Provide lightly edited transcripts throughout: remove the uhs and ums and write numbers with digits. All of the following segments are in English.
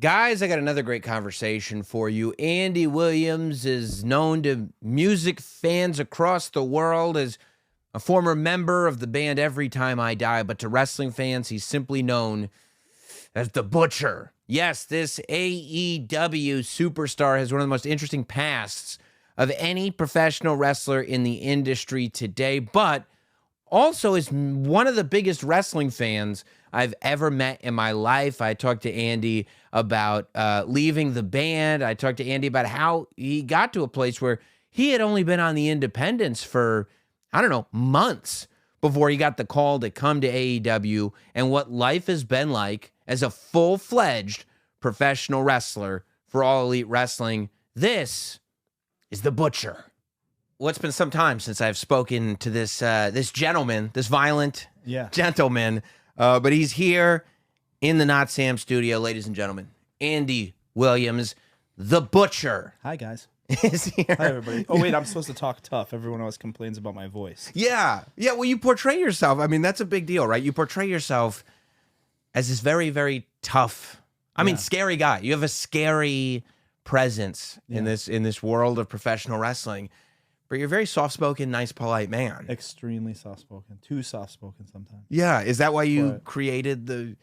Guys, I got another great conversation for you. Andy Williams is known to music fans across the world as a former member of the band Every Time I Die, but to wrestling fans, he's simply known as the Butcher. Yes, this AEW superstar has one of the most interesting pasts of any professional wrestler in the industry today, but also is one of the biggest wrestling fans I've ever met in my life. I talked to Andy about leaving the band. I talked to Andy about how he got to a place where he had only been on the independents for, I don't know, months before he got the call to come to AEW and what life has been like as a full-fledged professional wrestler for All Elite Wrestling. This is the Butcher. Well, it's been some time since I've spoken to this gentleman, this violent gentleman, but he's here in the Notsam studio, ladies and gentlemen. Andy Williams, the Butcher. Hi, guys. Is here. Hi, everybody. Oh, wait, I'm supposed to talk tough. Everyone always complains about my voice. Yeah. Well, you portray yourself. I mean, that's a big deal, right? You portray yourself as this very, very tough, scary guy. You have a scary presence in this world of professional wrestling. But you're a very soft-spoken, nice, polite man. Extremely soft-spoken. Too soft-spoken sometimes. Yeah. Is that why you created the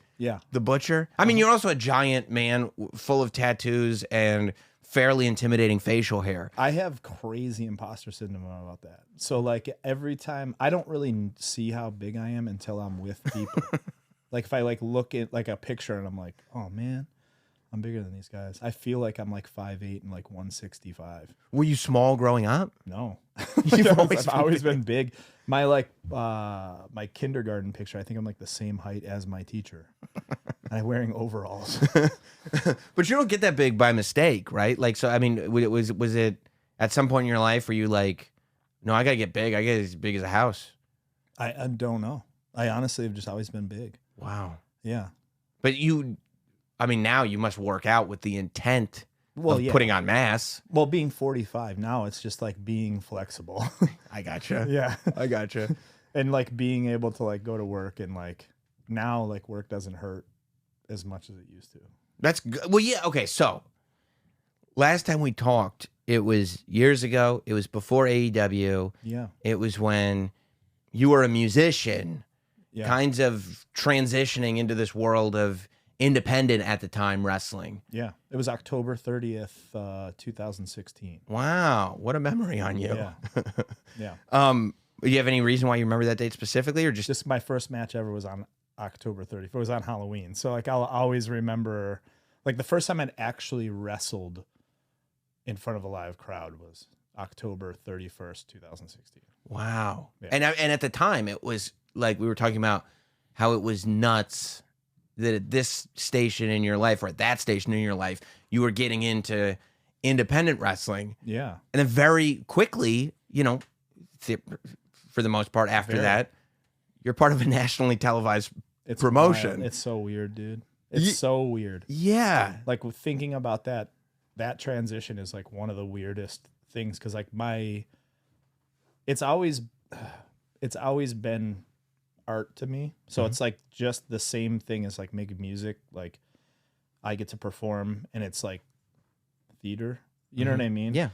Butcher? I mean, you're also a giant man full of tattoos and fairly intimidating facial hair. I have crazy imposter syndrome about that. So, like, every time, I don't really see how big I am until I'm with people. Like, if I, look at, a picture and I'm like, oh, man, I'm bigger than these guys. I feel like I'm, 5'8" and, 165. Were you small growing up? No. I've always been big. My my kindergarten picture, I think I'm the same height as my teacher. And I'm wearing overalls. But you don't get that big by mistake, right? So I mean, was it at some point in your life where you no, I gotta get big. I get as big as a house. I don't know. I honestly have just always been big. Wow. Yeah. But now you must work out with the intent of putting on mass. Well, being 45 now, it's just being flexible. I gotcha. Yeah. I gotcha. And being able to go to work and now work doesn't hurt as much as it used to. That's good. Well, yeah. Okay. So last time we talked, it was years ago. It was before AEW. Yeah. It was when you were a musician, kinds of transitioning into this world of independent at the time wrestling. Yeah. It was October 30th, 2016. Wow. What a memory on you. Yeah. Do you have any reason why you remember that date specifically, or just my first match ever was on October 30th. It was on Halloween. So I'll always remember the first time I'd actually wrestled in front of a live crowd was October 31st, 2016. Wow. Yeah. And at the time it was we were talking about how it was nuts that at this station in your life or at that station in your life, you were getting into independent wrestling. Yeah. And then very quickly, for the most part after that, you're part of a nationally televised promotion. Wild. It's so weird, dude. It's so weird. Yeah. Thinking about that transition is one of the weirdest things because it's always been art to me. So it's just the same thing as making music. I get to perform and it's theater. You know what I mean? Yeah.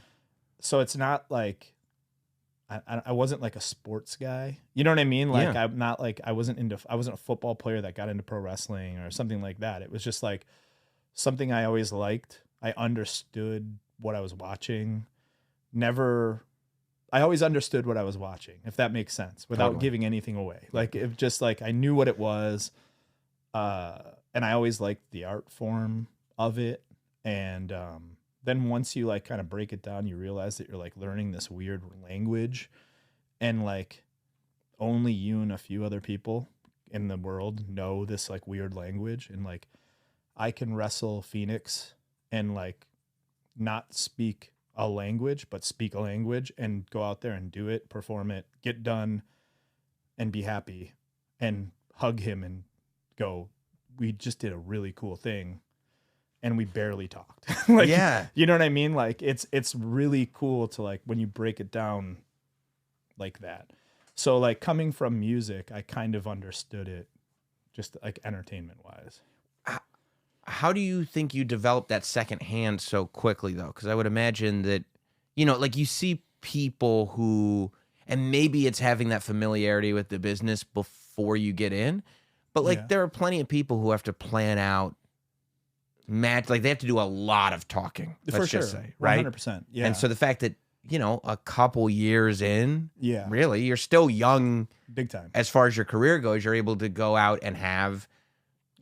So it's not I wasn't a sports guy. You know what I mean? I'm not I wasn't a football player that got into pro wrestling or something like that. It was just something I always liked. I understood what I was watching. I always understood what I was watching, if that makes sense, without giving anything away. It just I knew what it was. And I always liked the art form of it. And then once you kind of break it down, you realize that you're learning this weird language and only you and a few other people in the world know this weird language. And I can wrestle Phoenix and not speak a language, but speak a language and go out there and do it, perform it, get done and be happy and hug him and go, we just did a really cool thing. And we barely talked. Yeah. You know what I mean? It's really cool to when you break it down like that. So coming from music, I kind of understood it just entertainment wise. How do you think you develop that second hand so quickly, though? Because I would imagine that, like you see people who, and maybe it's having that familiarity with the business before you get in, but like Yeah. there are plenty of people who have to plan out match, like they have to do a lot of talking, For let's sure. just say, right? 100%. Yeah. And so the fact that, a couple years in, yeah. really, you're still young Big time. as far as your career goes, you're able to go out and have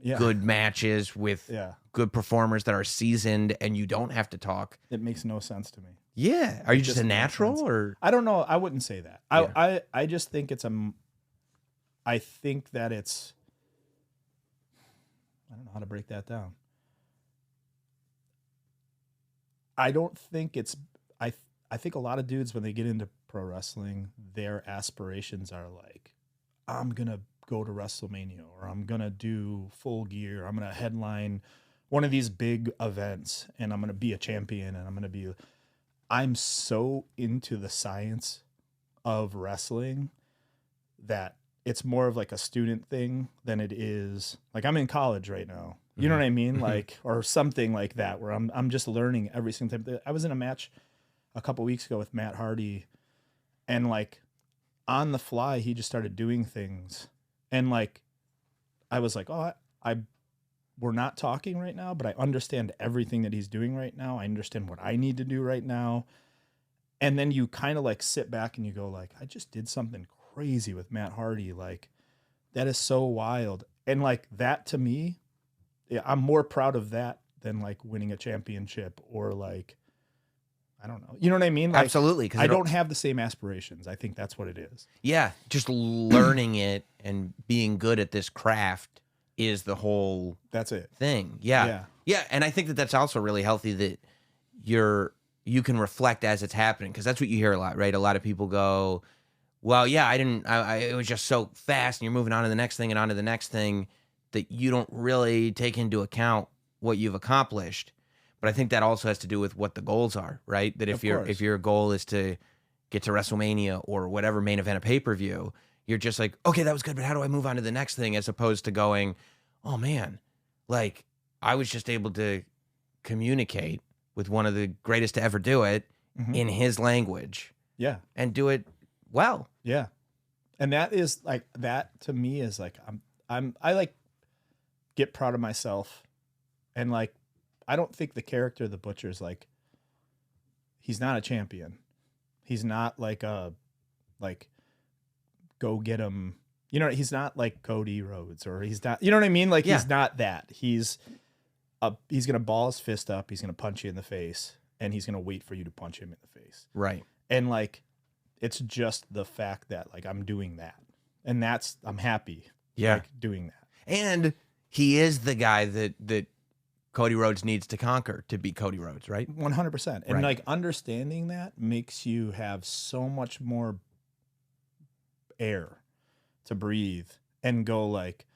Yeah. good matches with Yeah. good performers that are seasoned, and you don't have to talk. It makes no sense to me. Yeah. Are you just a just makes natural sense. or? I don't know. I wouldn't say that. Yeah. I just think it's I think that it's, I don't know how to break that down. I don't think it's, I think a lot of dudes, when they get into pro wrestling, their aspirations are like, I'm going to go to WrestleMania, or I'm going to do Full Gear. I'm going to headline one of these big events, and I'm going to be a champion, and I'm so into the science of wrestling that it's more of like a student thing than it is like I'm in college right now. You know what I mean? Like, or something like that, where I'm just learning every single time. I was in a match a couple weeks ago with Matt Hardy, and like on the fly, he just started doing things. And like, I was like, oh, we're not talking right now, but I understand everything that he's doing right now. I understand what I need to do right now. And then you kind of like sit back and you go like, I just did something crazy with Matt Hardy. Like, that is so wild. And like that to me, yeah, I'm more proud of that than like winning a championship or like, I don't know. You know what I mean? Like, Absolutely. Because I don't have the same aspirations. I think that's what it is. Yeah. Just learning it and being good at this craft is the whole That's it. thing. Yeah. Yeah. Yeah. And I think that that's also really healthy that you can reflect as it's happening, because that's what you hear a lot, right? A lot of people go, well, yeah, it was just so fast, and you're moving on to the next thing and on to the next thing, that you don't really take into account what you've accomplished. But I think that also has to do with what the goals are, right? That if your goal is to get to WrestleMania or whatever main event of pay-per-view, you're just like, okay, that was good, but how do I move on to the next thing? As opposed to going, oh man, like I was just able to communicate with one of the greatest to ever do it in his language. Yeah. And do it well. Yeah. And that is like, that to me is like, I like get proud of myself. And like, I don't think the character of the Butcher is like, he's not a champion. He's not like go get him. You know, he's not like Cody Rhodes, or he's not, you know what I mean? Like, he's not that. He's going to ball his fist up. He's going to punch you in the face, and he's going to wait for you to punch him in the face. Right. And like, it's just the fact that like I'm doing that, and I'm happy. Yeah. Like, doing that. And he is the guy that Cody Rhodes needs to conquer to beat Cody Rhodes, right? 100%. And Right. like understanding that makes you have so much more air to breathe and go like,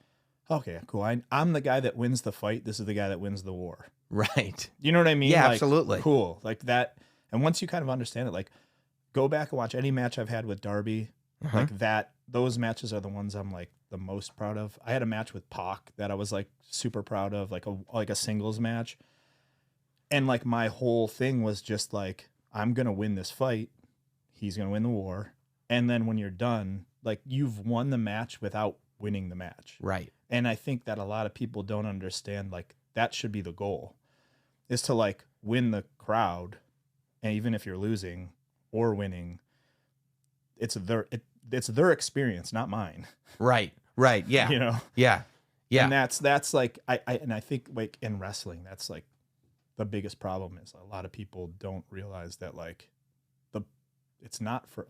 okay, cool. I'm the guy that wins the fight. This is the guy that wins the war. Right. You know what I mean? Yeah, Like, absolutely. Cool. Like that. And once you kind of understand it, like go back and watch any match I've had with Darby. Like that, those matches are the ones I'm like the most proud of. I had a match with Pac that I was like super proud of, like a singles match. And like my whole thing was just like, I'm going to win this fight. He's going to win the war. And then when you're done, like you've won the match without winning the match. Right. And I think that a lot of people don't understand, like that should be the goal, is to like win the crowd. And even if you're losing or winning, it's their experience, not mine. Right. Right. Yeah. You know? Yeah. Yeah. And that's like, I think like in wrestling, that's like the biggest problem is a lot of people don't realize that like it's not for,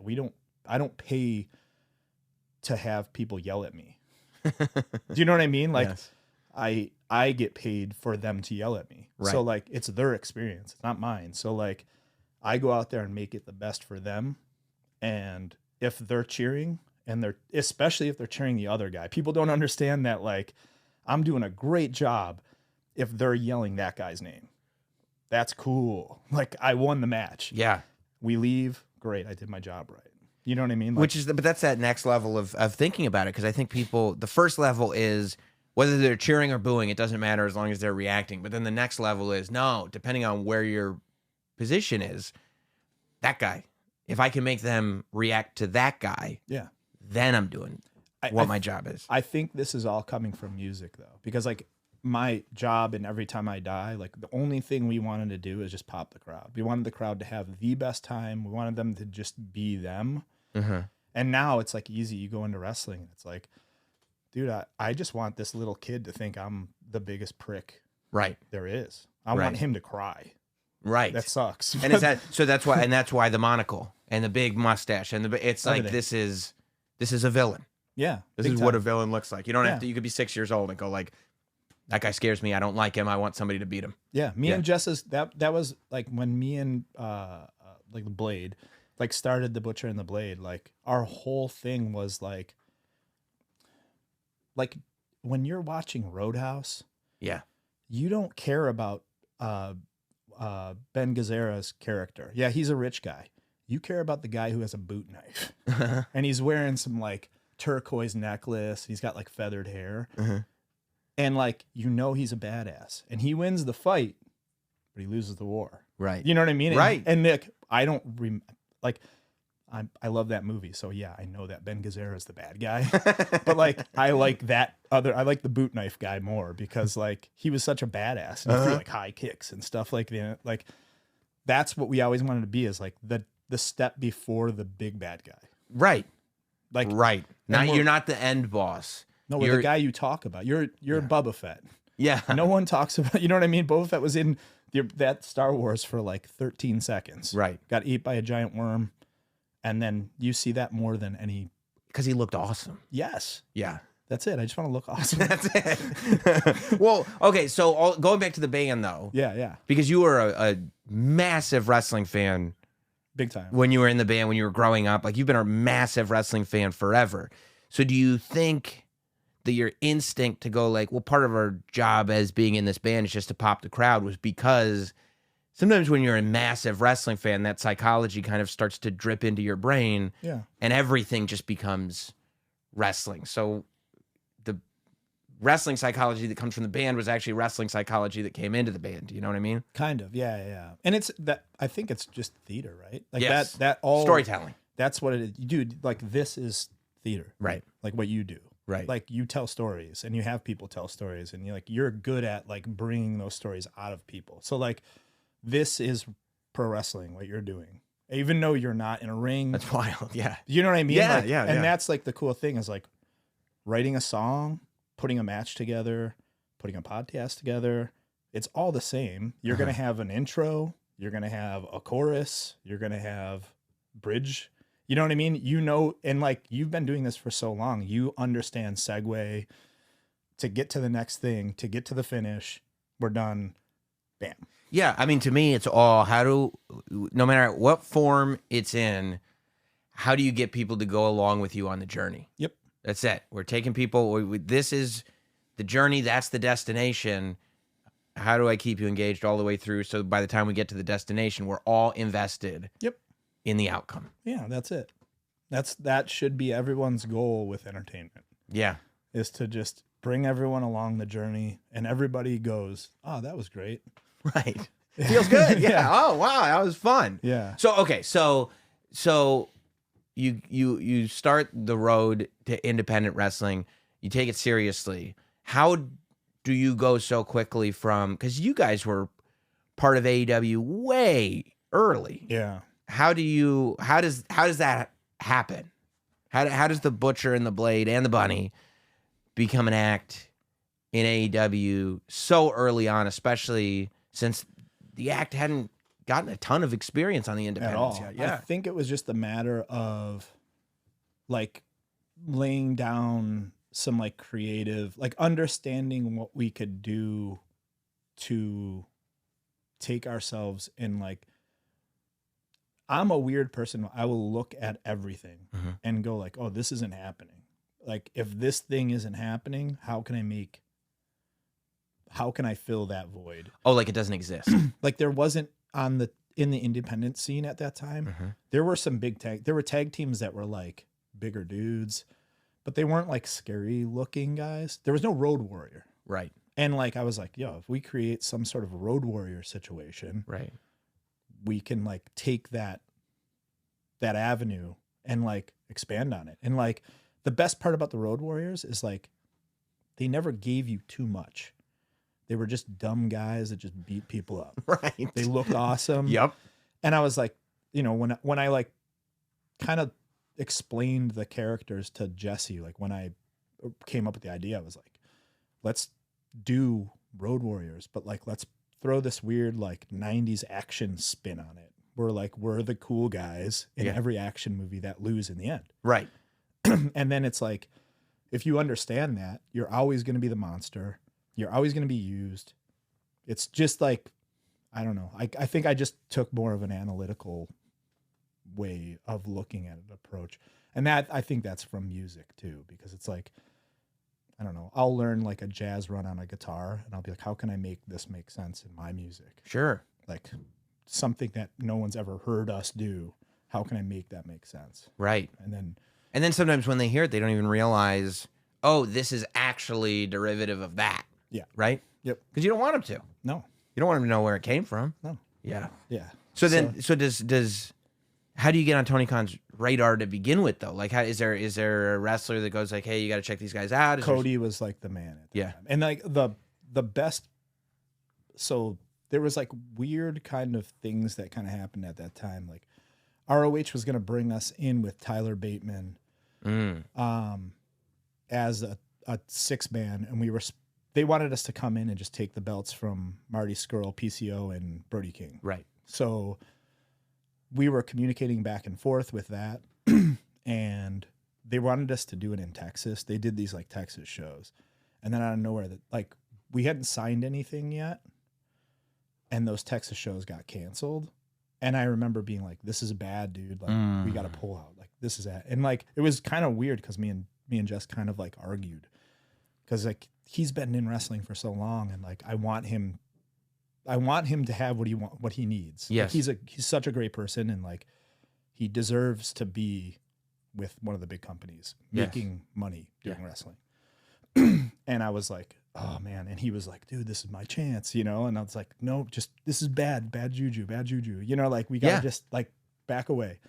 I don't pay to have people yell at me. Do you know what I mean? Like Yes. I get paid for them to yell at me. Right. So like it's their experience, it's not mine. So like I go out there and make it the best for them. And if they're cheering, and especially if they're cheering the other guy, people don't understand that like I'm doing a great job if they're yelling that guy's name. That's cool. Like I won the match. Yeah. We leave. Great. I did my job right. You know what I mean? Like, But that's that next level of thinking about it. Because I think the first level is Whether they're cheering or booing, it doesn't matter as long as they're reacting. But then the next level is, no, depending on where your position is, that guy. If I can make them react to that guy, Yeah. then I'm doing what my job is. I think this is all coming from music, though, because like my job and Every Time I Die, like the only thing we wanted to do is just pop the crowd. We wanted the crowd to have the best time. We wanted them to just be them. And now it's like easy. You go into wrestling and it's like, dude, I just want this little kid to think I'm the biggest prick there is. I want him to cry. Right. That sucks. And that's why the monocle and the big mustache and it's like this is a villain. Yeah. This is what a villain looks like. You don't have to, you could be 6 years old and go like, that guy scares me. I don't like him. I want somebody to beat him. Yeah. Me and Jess's that was like when me and like the Blade like started the Butcher and the Blade, like our whole thing was like when you're watching Roadhouse, you don't care about Ben Gazzara's character. Yeah, he's a rich guy. You care about the guy who has a boot knife. And he's wearing some like turquoise necklace. He's got like feathered hair. And like, you know, he's a badass. And he wins the fight, but he loses the war. Right. You know what I mean? Right. And Nick, I don't I love that movie. So yeah, I know that Ben Gazzara is the bad guy. But like, I like the boot knife guy more because like he was such a badass and he threw like high kicks and stuff like that. Like that's what we always wanted to be, is like the step before the big bad guy. Right. Like, Now you're not the end boss. No, you're the guy you talk about. You're Boba Fett. Yeah. No one talks about, you know what I mean? Boba Fett was in that Star Wars for like 13 seconds. Right. Got eaten by a giant worm. And then you see that more than any. Because he looked awesome. Yes. Yeah. That's it. I just want to look awesome. That's it. Well, okay. So going back to the band though. Yeah. Because you were a massive wrestling fan. Big time. When you were in the band, when you were growing up, like you've been a massive wrestling fan forever. So do you think that your instinct to go like, well, part of our job as being in this band is just to pop the crowd was because sometimes when you're a massive wrestling fan, that psychology kind of starts to drip into your brain. Yeah. And everything just becomes wrestling. So the wrestling psychology that comes from the band was actually wrestling psychology that came into the band. You know what I mean? Kind of. Yeah. And it's that, I think it's just theater, right? Like yes. that all storytelling. That's what it is. Dude, like this is theater. Right. Like what you do. Right. Like you tell stories and you have people tell stories and you're good at like bringing those stories out of people. So like this is pro wrestling, what you're doing, even though you're not in a ring. That's wild. Yeah. You know what I mean? Yeah. Like, and that's like the cool thing is like writing a song, putting a match together, putting a podcast together. It's all the same. You're going to have an intro. You're going to have a chorus. You're going to have bridge. You know what I mean? You know, and like you've been doing this for so long, you understand segue to get to the next thing, to get to the finish. We're done. Bam. Yeah. I mean, to me, it's all no matter what form it's in, how do you get people to go along with you on the journey? Yep. That's it. We're taking people. This is the journey. That's the destination. How do I keep you engaged all the way through? So by the time we get to the destination, we're all invested. Yep. In the outcome. Yeah, that's it. That should be everyone's goal with entertainment. Yeah. Is to just bring everyone along the journey and everybody goes, oh, that was great. Right. It feels good. Yeah. Oh, wow. That was fun. Yeah. So, okay. So you start the road to independent wrestling. You take it seriously. How do you go so quickly because you guys were part of AEW way early. Yeah. How does that happen? How does the Butcher and the Blade and the Bunny become an act in AEW so early on, especially since the act hadn't gotten a ton of experience on the independents yet? Yeah. I think it was just a matter of like laying down some like creative, like understanding what we could do to take ourselves in like, I'm a weird person. I will look at everything and go like, oh, this isn't happening. Like if this thing isn't happening, how can I fill that void? Oh, like it doesn't exist. Like there wasn't in the independent scene at that time. There were some tag teams that were like bigger dudes, but they weren't like scary looking guys. There was no Road Warrior. Right. And like, I was like, yo, if we create some sort of Road Warrior situation, Right. we can like take that avenue and like expand on it. And like, the best part about the Road Warriors is like, they never gave you too much. They were just dumb guys that just beat people up. Right. They looked awesome. Yep. And I was like, you know, when I like kind of explained the characters to Jesse, like when I came up with the idea, I was like, let's do Road Warriors, but like, let's throw this weird like 90s action spin on it. We're the cool guys in every action movie that lose in the end. Right. And then it's like, if you understand that, you're always going to be the monster. You're always going to be used. It's just like, I don't know. I think I just took more of an analytical way of looking at an approach. And that, I think that's from music too, because it's like, I don't know, I'll learn like a jazz run on a guitar and I'll be like, how can I make this make sense in my music? Sure. Like something that no one's ever heard us do. How can I make that make sense? Right. And then sometimes when they hear it, they don't even realize, oh, this is actually derivative of that. Yeah. Right? Yep. Because you don't want them to. No. You don't want them to know where it came from. No. Yeah. Yeah. So does how do you get on Tony Khan's radar to begin with though? Like, is there a wrestler that goes like, hey, you got to check these guys out? Cody was like the man at that time. And like the best. So there was like weird kind of things that kind of happened at that time. Like ROH was going to bring us in with Tyler Bateman, as a 6-man, and they wanted us to come in and just take the belts from Marty Scurll, PCO, and Brody King. Right. So we were communicating back and forth with that, and they wanted us to do it in Texas. They did these like Texas shows, and then out of nowhere, that like we hadn't signed anything yet, and those Texas shows got canceled. And I remember being like, "This is bad, dude. Like we got to pull out. Like this is that." And like it was kind of weird because me and Jess kind of like argued, because like he's been in wrestling for so long, and like I want him to have what he needs. Yes. Like, he's such a great person, and like he deserves to be with one of the big companies making money doing wrestling. And I was like, oh man. And he was like, dude, this is my chance, you know? And I was like, no, just, this is bad juju, you know, like we got to just like back away.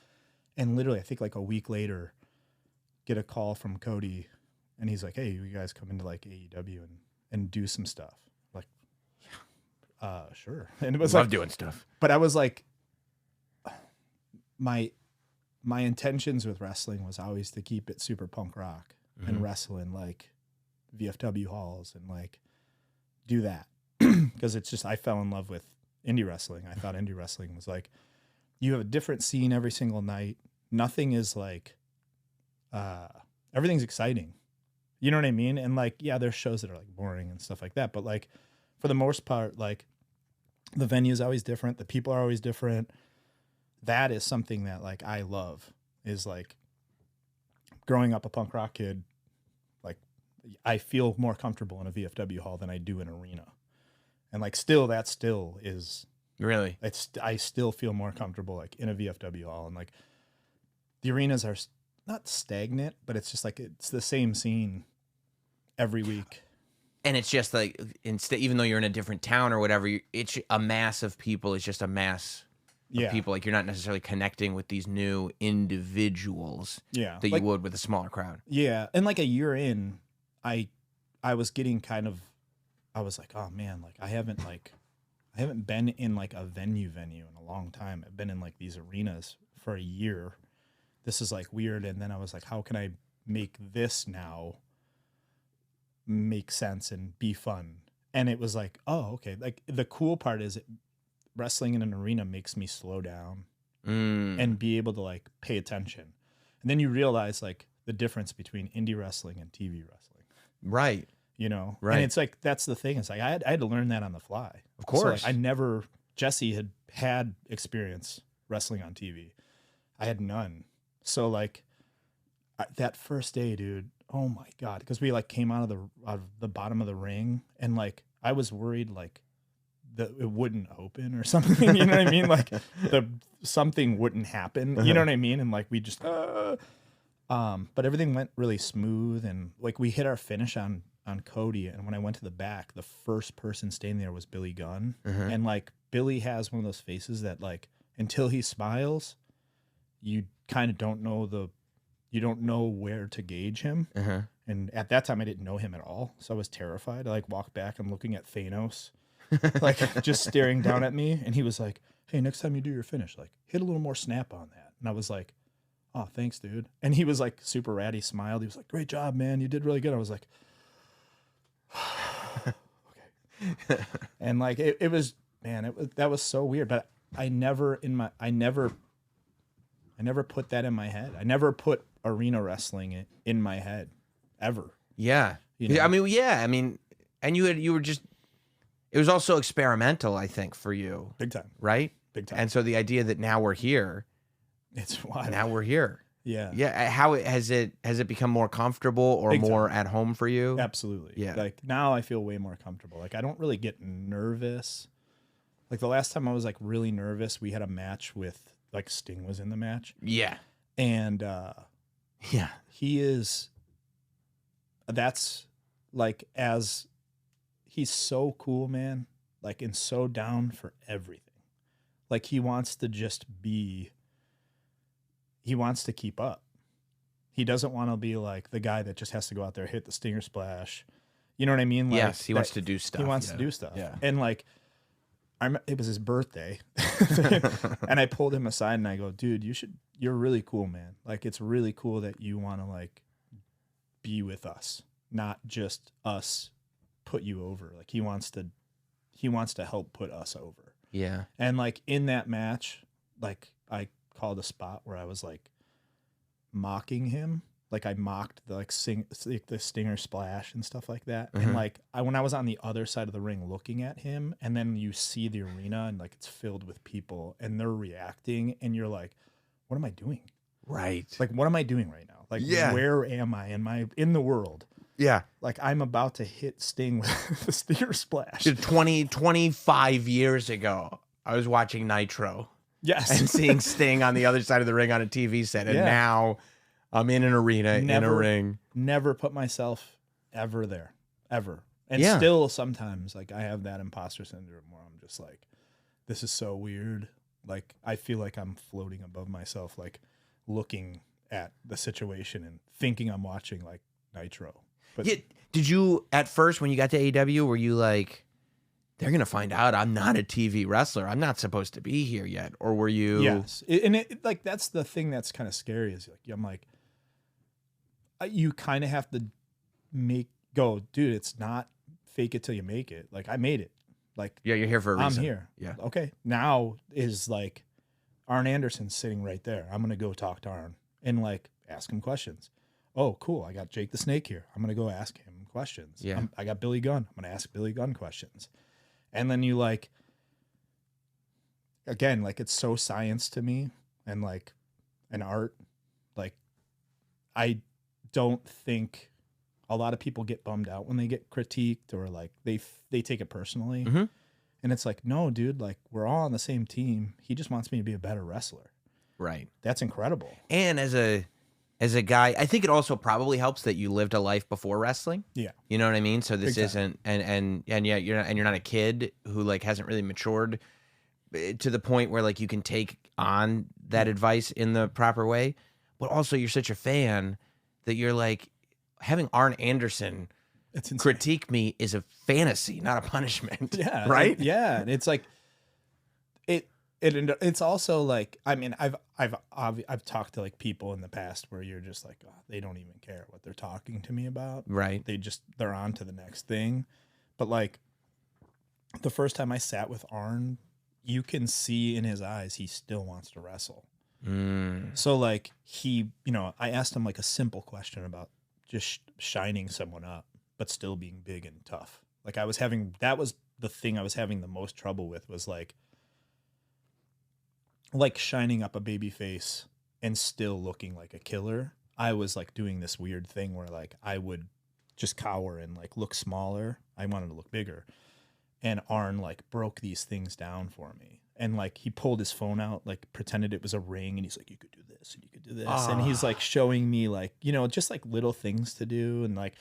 And literally, I think like a week later, get a call from Cody, and he's like, hey, you guys come into like AEW and do some stuff. Like, sure. And it was Love like doing stuff. But I was like, my intentions with wrestling was always to keep it super punk rock and wrestle in like VFW halls and like do that. Because it's just, I fell in love with indie wrestling. I thought indie wrestling was like, you have a different scene every single night. Nothing is like, everything's exciting. You know what I mean? And like, yeah, there's shows that are like boring and stuff like that. But like, for the most part, like the venue is always different. The people are always different. That is something that like I love, is like growing up a punk rock kid. Like I feel more comfortable in a VFW hall than I do in an arena. And like, that still is Really? I still feel more comfortable like in a VFW hall, and like the arenas are not stagnant, but it's just like it's the same scene every week. And it's just like, even though you're in a different town or whatever, it's a mass of people. It's just a mass of people. Like you're not necessarily connecting with these new individuals that you would with a smaller crowd. Yeah. And like a year in, I was getting kind of, I was like, oh man, like I haven't been in like a venue in a long time. I've been in like these arenas for a year. This is like weird. And then I was like, how can I make this now make sense and be fun? And it was like, oh, okay. Like the cool part is wrestling in an arena makes me slow down and be able to like pay attention. And then you realize like the difference between indie wrestling and TV wrestling. Right. You know? Right. And it's like, that's the thing. It's like, I had to learn that on the fly. Of course. So, like, Jesse had experience wrestling on TV. I had none. So like that first day, dude, oh my God. Cause we like came out of the bottom of the ring, and like, I was worried like that it wouldn't open or something. You know what I mean? Like something wouldn't happen. You know what I mean? And like, we just, But everything went really smooth, and like we hit our finish on Cody, and when I went to the back, the first person standing there was Billy Gunn. And like Billy has one of those faces that like until he smiles, you kind of don't know where to gauge him. And at that time I didn't know him at all, so I was terrified. I like walked back and looking at Thanos like just staring down at me, and he was like, hey, next time you do your finish, like hit a little more snap on that. And I was like, oh, thanks, dude. And he was like super rad. He smiled. He was like, great job, man. You did really good. I was like, okay. And like, it was, man, that was so weird. But I never put that in my head. I never put arena wrestling in my head ever. Yeah. You know? I mean, and you were just, it was also experimental, I think, for you. Big time. Right? Big time. And so the idea that now we're here, it's wild. now we're here. Yeah. Yeah. How has it become more comfortable or Big more time. at home for you? Absolutely. Yeah. Like now I feel way more comfortable. Like I don't really get nervous. Like the last time I was like really nervous, we had a match with like Sting was in the match. Yeah. And yeah, that's like, as he's so cool, man, like, and so down for everything. Like he wants to keep up. He doesn't want to be like the guy that just has to go out there, hit the stinger splash. You know what I mean? Like, yes, he wants to do stuff. He wants to do stuff. Yeah. And like, it was his birthday and I pulled him aside and I go, dude, you're really cool, man. Like, it's really cool that you want to like be with us, not just us put you over. Like he wants to help put us over. Yeah. And like in that match, like I called a spot where I was like mocking him. Like I mocked the the stinger splash and stuff like that. And like when I was on the other side of the ring looking at him, and then you see the arena and like it's filled with people and they're reacting, and you're like, what am I doing? Right. Like, what am I doing right now? Like, yeah. Where am I in the world? Yeah. Like I'm about to hit Sting with the stinger splash. 25 years ago, I was watching Nitro. Yes. And seeing Sting on the other side of the ring on a TV set. And now I'm in an arena, in a ring. Never put myself ever there, ever. And still sometimes, like, I have that imposter syndrome where I'm just like, this is so weird. Like, I feel like I'm floating above myself, like, looking at the situation and thinking I'm watching, like, Nitro. But did you, at first, when you got to AEW, were you like, they're going to find out I'm not a TV wrestler. I'm not supposed to be here yet. Or were you? Yes. Like, that's the thing that's kind of scary is, like, I'm like, you kind of have to dude, it's not fake it till you make it. Like, I made it. Like, yeah, you're here for a reason. I'm here. Yeah. Okay. Now is like Arn Anderson sitting right there. I'm going to go talk to Arn and like ask him questions. Oh, cool. I got Jake the Snake here. I'm going to go ask him questions. Yeah. I got Billy Gunn. I'm going to ask Billy Gunn questions. And then you like, again, like it's so science to me and like an art. Like, I don't think a lot of people get bummed out when they get critiqued or like they take it personally. And it's like, no, dude, like we're all on the same team. He just wants me to be a better wrestler. Right. That's incredible. And as a guy, I think it also probably helps that you lived a life before wrestling. Yeah. You know what I mean? So this isn't, and yeah, you're not a kid who like hasn't really matured to the point where like you can take on that advice in the proper way. But also you're such a fan that you're like, having Arn Anderson critique me is a fantasy, not a punishment. Yeah. Right? Yeah. And it's like, it's also like, I mean, I've talked to like people in the past where you're just like, oh, they don't even care what they're talking to me about. Right. They're on to the next thing. But like the first time I sat with Arn, you can see in his eyes, he still wants to wrestle. So like I asked him like a simple question about just shining someone up, but still being big and tough. Like that was the thing I was having the most trouble with was like shining up a baby face and still looking like a killer. I was like doing this weird thing where like I would just cower and like look smaller. I wanted to look bigger. And Arn like broke these things down for me. And like he pulled his phone out, like pretended it was a ring, and he's like, you could do this. this and you could do this. And he's like showing me like, you know, just like little things to do. And like,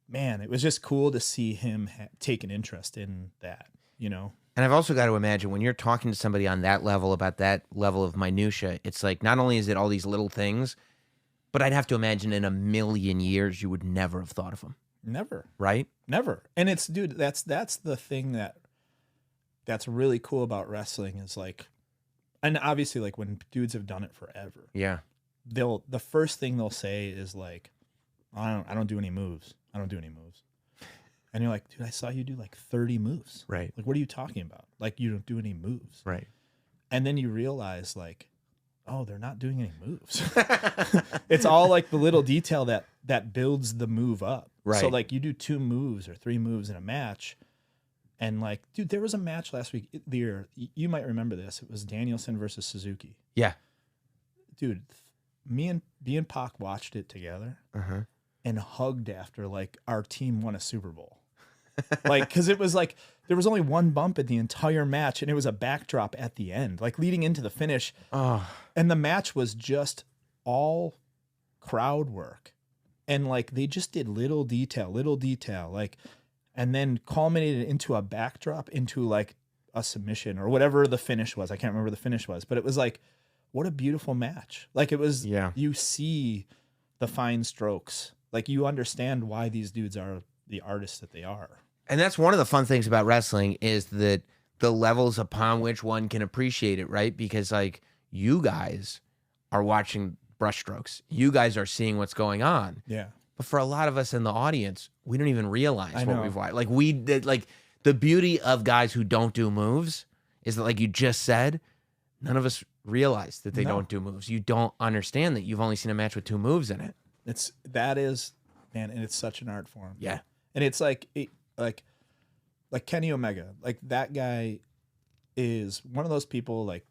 man, it was just cool to see him take an interest in that, you know? And I've also got to imagine when you're talking to somebody on that level about that level of minutia, it's like not only is it all these little things, but I'd have to imagine in a million years you would never have thought of them. Never. Right? Never. And it's, dude, that's the thing that's really cool about wrestling is like, and obviously like when dudes have done it forever. Yeah. The first thing they'll say is like, I don't do any moves. I don't do any moves. And you're like, dude, I saw you do like 30 moves. Right. Like, what are you talking about? Like, you don't do any moves. Right. And then you realize like, oh, they're not doing any moves. It's all like the little detail that builds the move up. Right. So like you do 2 moves or 3 moves in a match. And like, dude, there was a match last week. You might remember this. It was Danielson versus Suzuki. Yeah. Dude, me and Pac watched it together and hugged after like our team won a Super Bowl. Like, because it was like there was only one bump in the entire match, and it was a backdrop at the end, like leading into the finish. Oh. And the match was just all crowd work, and like they just did little detail, like, and then culminated into a backdrop into like a submission or whatever the finish was. I can't remember the finish was, but it was like, what a beautiful match. Like it was, you see the fine strokes, like you understand why these dudes are the artists that they are. And that's one of the fun things about wrestling is that the levels upon which one can appreciate it, right? Because like you guys are watching brushstrokes. You guys are seeing what's going on. Yeah. But for a lot of us in the audience, we don't even realize what we've watched. Like like the beauty of guys who don't do moves is that, like you just said, none of us realize that they don't do moves. You don't understand that you've only seen a match with 2 moves in it. Man, and it's such an art form. Yeah. And it's like Kenny Omega, like that guy is one of those people, like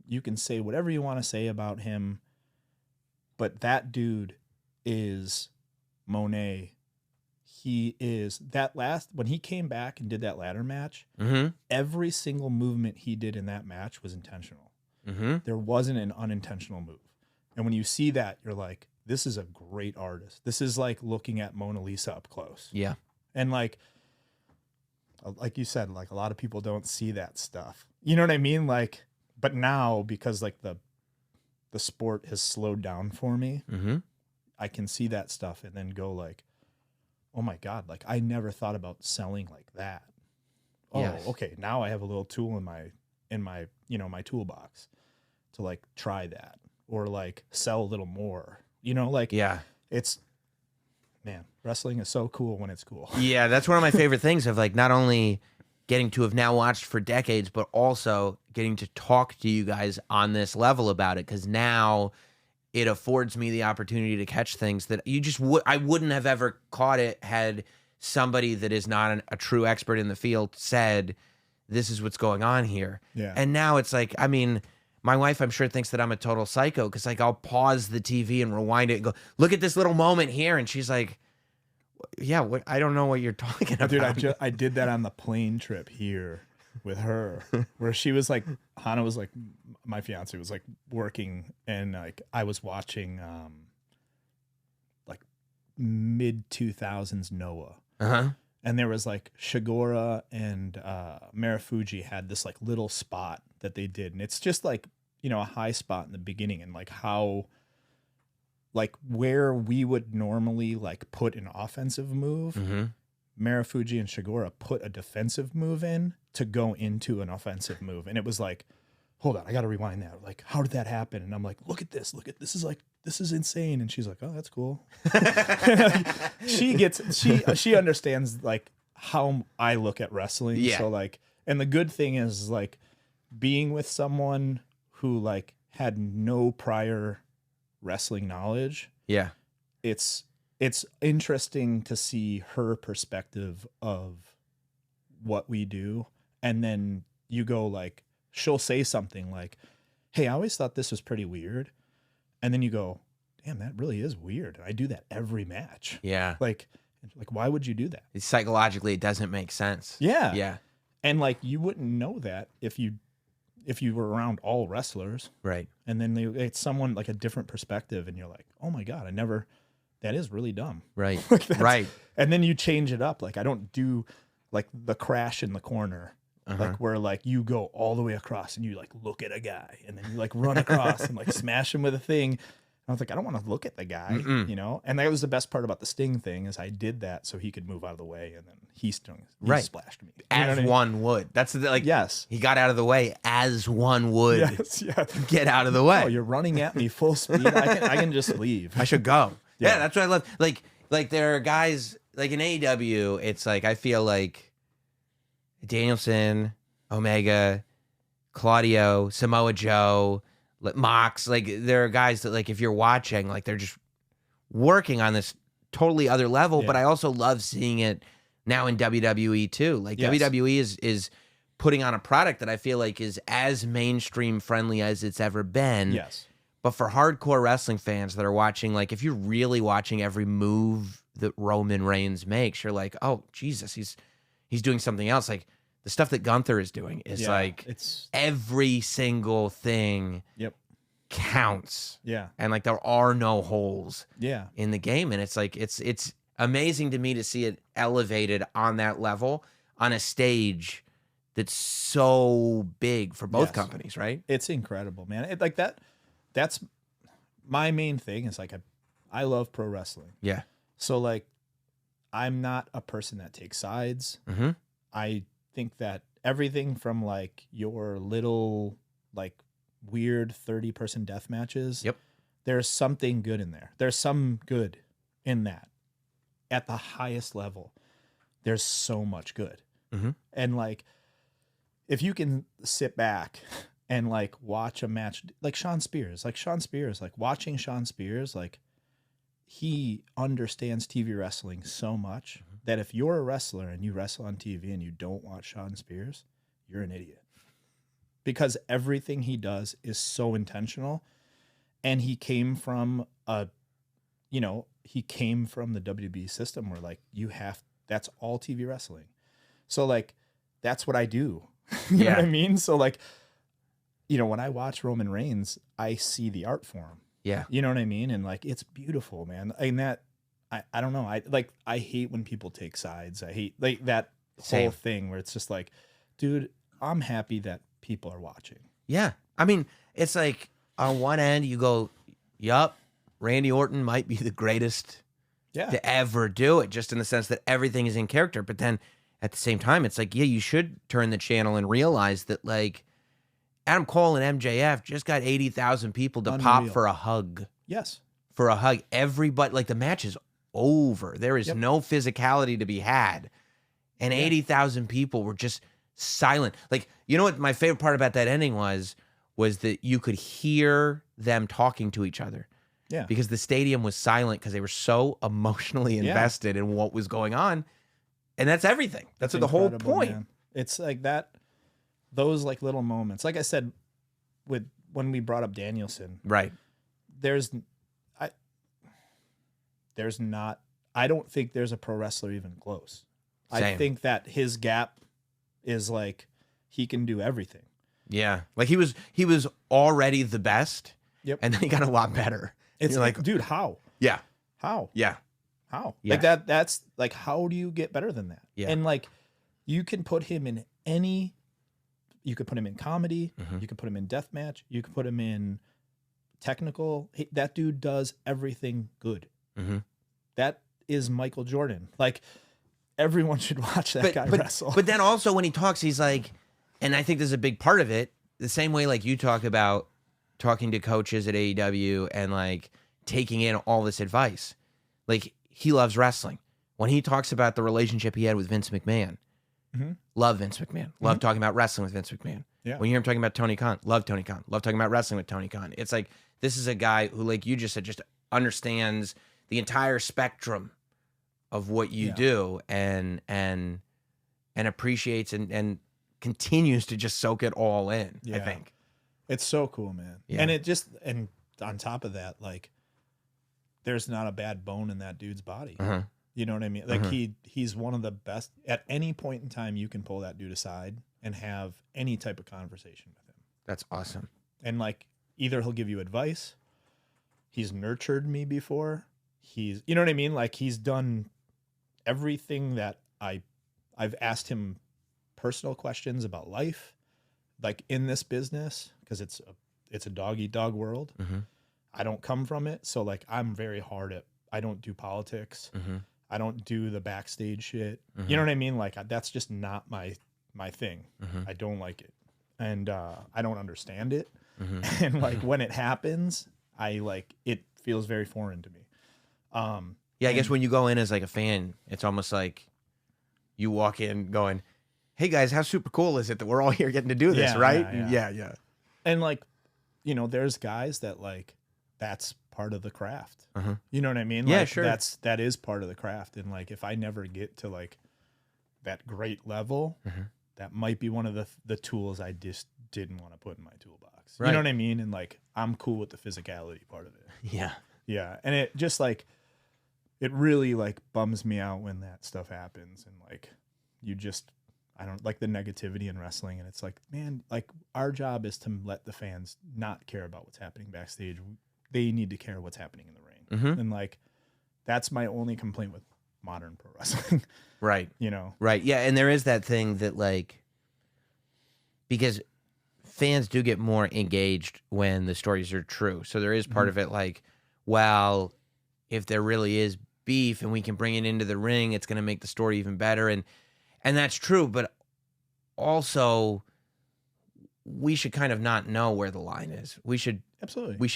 you can say whatever you want to say about him, but that dude is Monet. He is when he came back and did that ladder match, every single movement he did in that match was intentional. There wasn't an unintentional move. And when you see that, you're like, this is a great artist. This is like looking at Mona Lisa up close. Yeah. And like you said, like a lot of people don't see that stuff. You know what I mean? Like, but now because like the sport has slowed down for me, I can see that stuff and then go like, oh my God, like I never thought about selling like that. Oh, yes. Okay. Now I have a little tool in my, you know, my toolbox to like try that or like sell a little more, you know, like, it's, man, wrestling is so cool when it's cool. Yeah, that's one of my favorite things of like not only getting to have now watched for decades, but also getting to talk to you guys on this level about it. Because now it affords me the opportunity to catch things that you just I wouldn't have ever caught it had somebody that is not a true expert in the field said, this is what's going on here. Yeah. And now it's like, I mean, my wife, I'm sure, thinks that I'm a total psycho because like I'll pause the TV and rewind it and go, look at this little moment here. And she's like, yeah, I don't know what you're talking about. Dude, I did that on the plane trip here with her where she was like, Hannah was like, my fiance was like working and like I was watching like mid 2000s Noah. And there was like Shigora and Marufuji had this like little spot that they did. And it's just like, you know, a high spot in the beginning and like how, like where we would normally like put an offensive move, Marufuji and Shigora put a defensive move in to go into an offensive move. And it was like, hold on, I got to rewind that. Like, how did that happen? And I'm like, look at this. This is insane. And she's like, oh, that's cool. She understands like how I look at wrestling. Yeah. So like, and the good thing is like being with someone who like had no prior wrestling knowledge. Yeah. It's interesting to see her perspective of what we do. And then you go like, she'll say something like, hey, I always thought this was pretty weird. And then you go, damn, that really is weird. And I do that every match. Yeah. Like why would you do that? Psychologically, it doesn't make sense. Yeah. Yeah. And like, you wouldn't know that if you if you were around all wrestlers, Right. and then it's someone like a different perspective, and you're like, oh my God, that is really dumb. Right. Like Right. And then you change it up. Like I don't do like the crash in the corner, like where like you go all the way across and you like look at a guy and then you like run across and like smash him with a thing. I was like, I don't want to look at the guy, you know? And that was the best part about the Sting thing is I did that so he could move out of the way, and then he splashed me. As one would. That's the, like, yes. He got out of the way as one would get out of the way. Oh, you're running at me full speed. I can just leave. I should go. Yeah, that's what I love. Like there are guys like in AEW, it's like I feel like Danielson, Omega, Claudio, Samoa Joe, Mox, like there are guys that like if you're watching, like they're just working on this totally other level. But I also love seeing it now in WWE too. Like WWE is putting on a product that I feel like is as mainstream friendly as it's ever been. Yes. But for hardcore wrestling fans that are watching, like if you're really watching every move that Roman Reigns makes, you're like, oh Jesus, he's doing something else. Like the stuff that Gunther is doing is like it's every single thing counts. Yeah. And like there are no holes in the game. And it's like it's amazing to me to see it elevated on that level on a stage that's so big for both companies, right? It's incredible, man. Like that's my main thing is like I love pro wrestling. Yeah. So like I'm not a person that takes sides. Mm-hmm. I think that everything from like your little like weird 30-person death matches, there's something good in there. There's some good in that. At the highest level, there's so much good. Mm-hmm. And like if you can sit back and like watch a match like Sean Spears, like watching Sean Spears, like he understands TV wrestling so much that if you're a wrestler and you wrestle on TV and you don't watch Sean Spears, you're an idiot. Because everything he does is so intentional, and he came from the WB system where like that's all TV wrestling. So like that's what I do. You know what I mean? So like, you know, when I watch Roman Reigns, I see the art form. Yeah. You know what I mean? And like, it's beautiful, man. And that, I don't know. I hate when people take sides. I hate like that whole thing where it's just like, dude, I'm happy that people are watching. Yeah. I mean, it's like on one end you go, yup, Randy Orton might be the greatest to ever do it, just in the sense that everything is in character. But then at the same time, it's like, yeah, you should turn the channel and realize that like Adam Cole and MJF just got 80,000 people to pop for a hug. Yes. For a hug. Everybody, like the match is over. There is no physicality to be had. And 80,000 people were just silent. Like, you know what my favorite part about that ending was that you could hear them talking to each other. Yeah. Because the stadium was silent because they were so emotionally invested in what was going on. And that's everything. That's the whole point. Man. It's like that, those like little moments. Like I said, when we brought up Danielson. Right. I don't think there's a pro wrestler even close. Same. I think that his gap is like he can do everything. Yeah. Like he was already the best. Yep. And then he got a lot better. It's like, dude, how? Yeah. How? Yeah. How? Yeah. Like that's like, how do you get better than that? Yeah. And like you can put him in you could put him in comedy, you could put him in deathmatch, you could put him in technical. That dude does everything good. Mm-hmm. That is Michael Jordan. Like everyone should watch that guy wrestle. But then also when he talks, he's like, and I think there's a big part of it, the same way like you talk about talking to coaches at AEW and like taking in all this advice. Like he loves wrestling. When he talks about the relationship he had with Vince McMahon, love Vince McMahon. Love talking about wrestling with Vince McMahon. Yeah. When you hear him talking about Tony Khan, love Tony Khan. Love talking about wrestling with Tony Khan. It's like, this is a guy who, like you just said, just understands the entire spectrum of what you do and appreciates and continues to just soak it all in, I think. It's so cool, man. Yeah. And on top of that, like there's not a bad bone in that dude's body. You know what I mean? Like he's one of the best. At any point in time, you can pull that dude aside and have any type of conversation with him. That's awesome. And like either he'll give you advice, he's nurtured me before, you know what I mean? Like he's done everything that I've asked him personal questions about life, like in this business, because it's a dog eat dog world. Mm-hmm. I don't come from it, so like I'm very hard at. I don't do politics. Mm-hmm. I don't do the backstage shit. Mm-hmm. You know what I mean? Like that's just not my thing. Mm-hmm. I don't like it, and I don't understand it. Mm-hmm. And like when it happens, it feels very foreign to me. Yeah, I guess when you go in as like a fan, it's almost like you walk in going, "Hey guys, how super cool is it that we're all here getting to do this?" Yeah, right? yeah. And like, you know, there's guys that like that's part of the craft. Uh-huh. You know what I mean? Yeah, like, sure. That is part of the craft. And like, if I never get to like that great level, that might be one of the tools I just didn't want to put in my toolbox. Right. You know what I mean? And like, I'm cool with the physicality part of it. Yeah. Yeah. And it just like, it really like bums me out when that stuff happens. And like, I don't like the negativity in wrestling. And it's like, man, like our job is to let the fans not care about what's happening backstage. They need to care what's happening in the ring. Mm-hmm. And like, that's my only complaint with modern pro wrestling. Right. You know? Right. Yeah. And there is that thing that like, because fans do get more engaged when the stories are true. So there is part of it like, well, if there really is beef and we can bring it into the ring, it's going to make the story even better. And that's true. But also, we should kind of not know where the line is. We should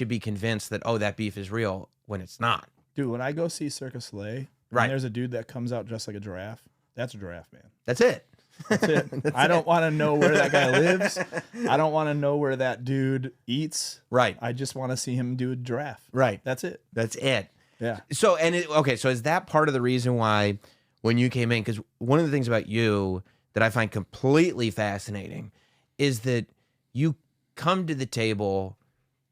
be convinced that, that beef is real when it's not. Dude, when I go see Circus Soleil, and there's a dude that comes out dressed like a giraffe, that's a giraffe, man. That's it. That's it. I don't want to know where that guy lives. I don't want to know where that dude eats. Right. I just want to see him do a giraffe. Right. That's it. That's it. Yeah. So, so is that part of the reason why when you came in, because one of the things about you that I find completely fascinating is that you come to the table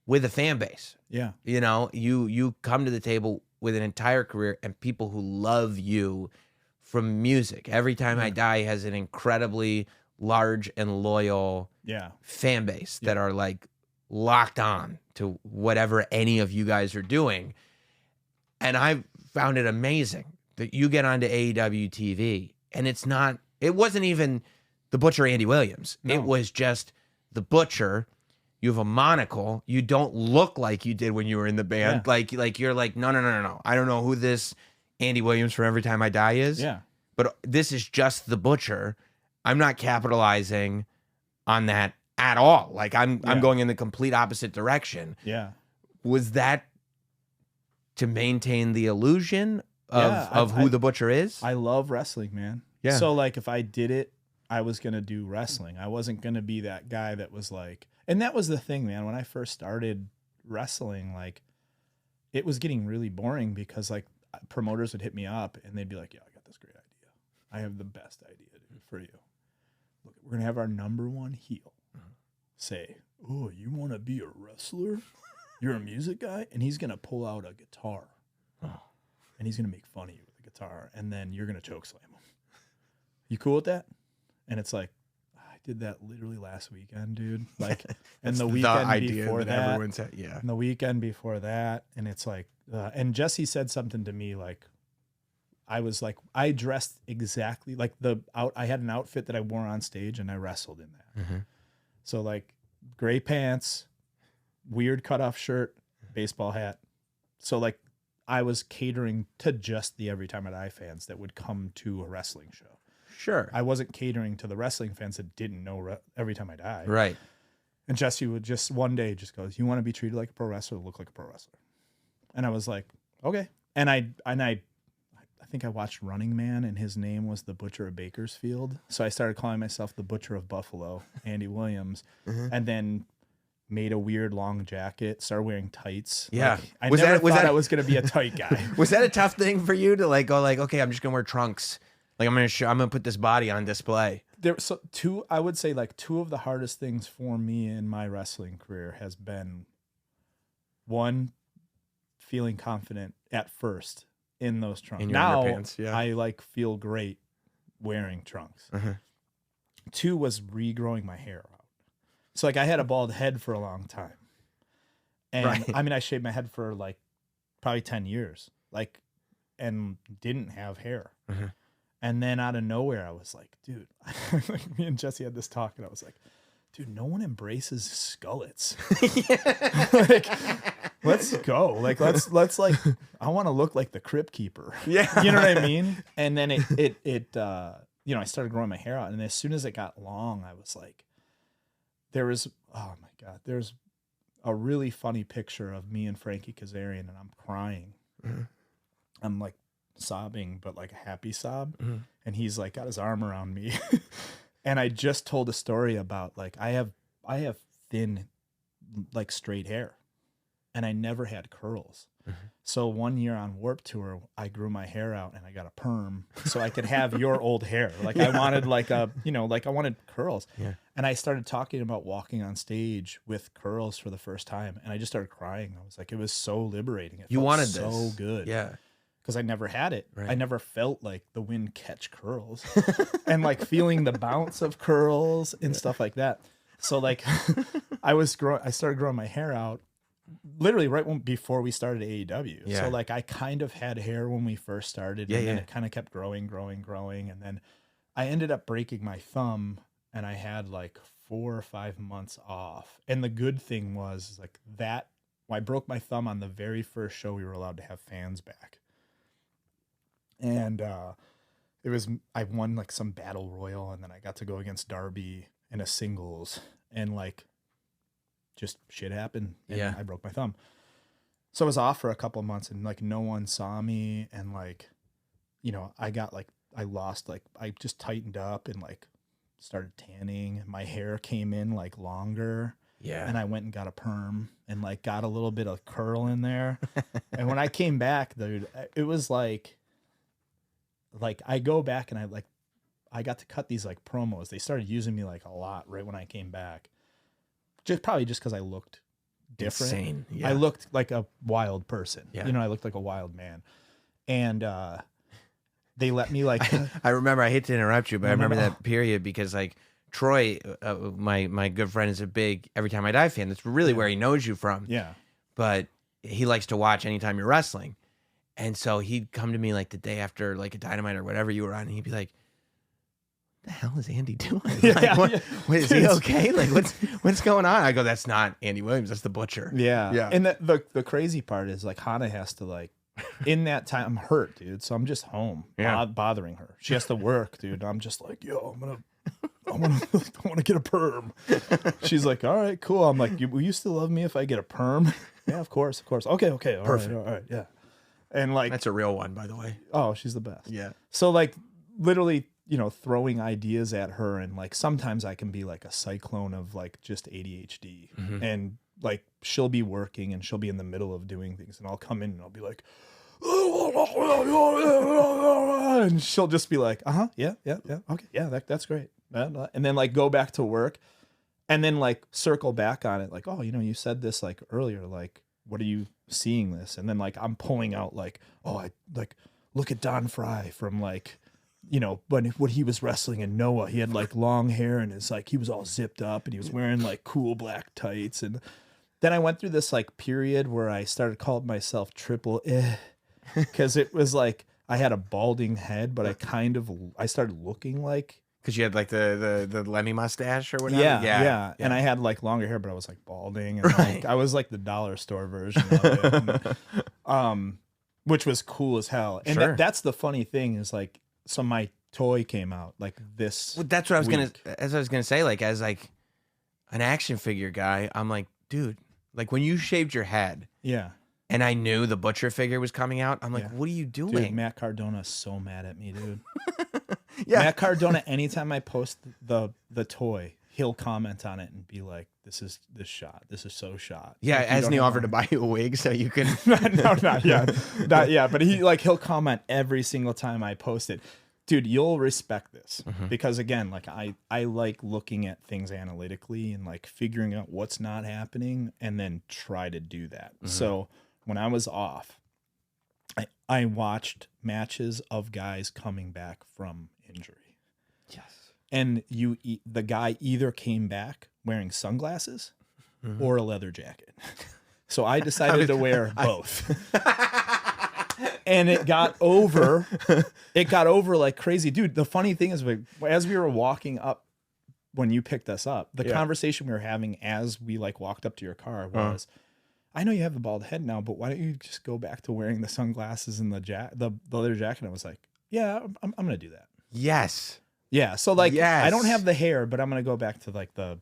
with a fan base. Yeah. You know, you come to the table with an entire career and people who love you from music. Every Time I Die has an incredibly large and loyal fan base that are like locked on to whatever any of you guys are doing. And I found it amazing that you get onto AEW TV and it wasn't even the Butcher Andy Williams. No. It was just the Butcher. You have a monocle. You don't look like you did when you were in the band. Yeah. Like you're like, no. I don't know who this Andy Williams from Every Time I Die is. Yeah. But this is just the Butcher. I'm not capitalizing on that at all. Like I'm going in the complete opposite direction. Yeah. Was that to maintain the illusion of who the Butcher is? I love wrestling, man. Yeah. So like if I did it, I was going to do wrestling. I wasn't going to be that guy that was like, and that was the thing, man. When I first started wrestling, like it was getting really boring because like promoters would hit me up and they'd be like, "Yeah, I got this great idea. I have the best idea, dude, for you. Look, we're going to have our number one heel say, 'Oh, you want to be a wrestler? You're a music guy?' And he's going to pull out a guitar and he's going to make fun of you with a guitar. And then you're going to choke slam him. You cool with that?" And it's like, I did that literally last weekend, dude. Like, and the weekend before that, everyone's had, and the weekend before that, and it's like, and Jesse said something to me like, I was like, I dressed exactly like I had an outfit that I wore on stage, and I wrestled in that. Mm-hmm. So like, gray pants, weird cutoff shirt, baseball hat. So like, I was catering to just the Every Time I Die fans that would come to a wrestling show. Sure. I wasn't catering to the wrestling fans that didn't know Every Time I Die. Right. And Jesse would just one day just goes, "You want to be treated like a pro wrestler, look like a pro wrestler." And I was like, okay. And I think I watched Running Man and his name was the Butcher of Bakersfield. So I started calling myself the Butcher of Buffalo, Andy Williams, and then made a weird long jacket, started wearing tights. Yeah. Like, I never thought I was going to be a tight guy. Was that a tough thing for you to like go like, okay, I'm just going to wear trunks. Like I'm gonna put this body on display. I would say like two of the hardest things for me in my wrestling career has been one, feeling confident at first in those trunks. In your underpants, yeah. I like feel great wearing trunks. Uh-huh. Two was regrowing my hair out. So like I had a bald head for a long time. And Right. I mean, I shaved my head for like probably 10 years, like, and didn't have hair. Mhm. And then out of nowhere, I was like, dude, like me and Jesse had this talk and I was like, dude, no one embraces skullets. Like, let's go. Like, let's like, I want to look like the crypt keeper. Yeah. You know what I mean? And then it you know, I started growing my hair out. And as soon as it got long, I was like, oh my God, there's a really funny picture of me and Frankie Kazarian, and I'm crying. Mm-hmm. I'm like sobbing, but like a happy sob. Mm-hmm. And he's like got his arm around me. And I just told a story about like, I have thin, like straight hair, and I never had curls. Mm-hmm. So one year on Warped Tour, I grew my hair out and I got a perm so I could have your old hair. Like I wanted like a, you know, like I wanted curls. Yeah. And I started talking about walking on stage with curls for the first time. And I just started crying. I was like, it was so liberating. It You felt wanted so this. good. Yeah. Because I never had it. Right. I never felt like the wind catch curls and like feeling the bounce of curls and stuff like that. So like I started growing my hair out literally before we started AEW. Yeah. So like I kind of had hair when we first started, and then Yeah. it kind of kept growing. And then I ended up breaking my thumb, and I had like 4 or 5 months off. And the good thing was like that I broke my thumb on the very first show we were allowed to have fans back. And I won like some battle royal, and then I got to go against Darby in a singles, and like just shit happened. And Yeah. I broke my thumb. So I was off for a couple of months, and like no one saw me. And like, you know, I just tightened up and like started tanning. My hair came in like longer. Yeah. And I went and got a perm and like got a little bit of curl in there. And when I came back, dude, it was like I go back and I got to cut these like promos. They started using me like a lot right when I came back. Probably just because I looked different. Insane. Yeah. I looked like a wild person. Yeah. You know, I looked like a wild man. And they let me like I remember, I hate to interrupt you, but I remember no. that period because like Troy, my good friend, is a big Every Time I Die fan. That's really where he knows you from. yeah. But he likes to watch anytime you're wrestling. And so he'd come to me like the day after like a Dynamite or whatever you were on, and he'd be like, "What the hell is Andy doing? Like, wait, is he okay? Like what's going on?" I go, "That's not Andy Williams, that's the Butcher." Yeah. Yeah. And the crazy part is like Hannah has to like in that time, I'm hurt, dude. So I'm just home bothering her. She has to work, dude. I'm just like, yo, I want to get a perm. She's like, all right, cool. I'm like, will you still love me if I get a perm? Yeah, of course. Okay. Perfect. All right. Yeah. And like, That's a real one, by the way. oh, she's the best. Yeah. So like literally, you know, throwing ideas at her, and like sometimes I can be like a cyclone of like just ADHD, and like she'll be working and she'll be in the middle of doing things, and I'll come in and I'll be like, and she'll just be like, yeah, okay, yeah, that's great, and then like go back to work, and then like circle back on it, like, oh, you know, you said this like earlier, like, what are you seeing this? And then like I'm pulling out like, oh, I like look at Don Fry from like, you know, when he was wrestling in Noah, he had like long hair and it's like he was all zipped up and he was wearing like cool black tights. And then I went through this like period where I started calling myself Triple because it was like I had a balding head, but I started looking like, Because you had like the Lemmy mustache or whatever. yeah. And I had like longer hair, but I was like balding, and like, I was like the dollar store version of it, and, which was cool as hell. And Sure. that's the funny thing is like, so my toy came out like this. Well, that's what I was week. gonna say. Like as like an action figure guy, I'm like, dude, like when you shaved your head, Yeah. and I knew the Butcher figure was coming out, I'm like, Yeah. what are you doing? Dude, Matt Cardona is so mad at me, dude. Yeah. Matt Cardona, anytime I post the toy, he'll comment on it and be like, this is so shot. Yeah, Like, you hasn't don't he have offered to a- buy you a wig so you can? No, not yet. Not yet. But he'll comment every single time I post it. Dude, you'll respect this because again, like I like looking at things analytically and like figuring out what's not happening and then try to do that. So when I was off, I watched matches of guys coming back from injury. Yes. And the guy either came back wearing sunglasses or a leather jacket. So I decided to wear both. And it got over like crazy. Dude, the funny thing is, as we were walking up, when you picked us up, the conversation we were having as we like walked up to your car was, I know you have the bald head now, but why don't you just go back to wearing the sunglasses and the leather jacket? And I was like, yeah, I'm going to do that. Yes. Yeah. So like, I don't have the hair, but I'm going to go back to like the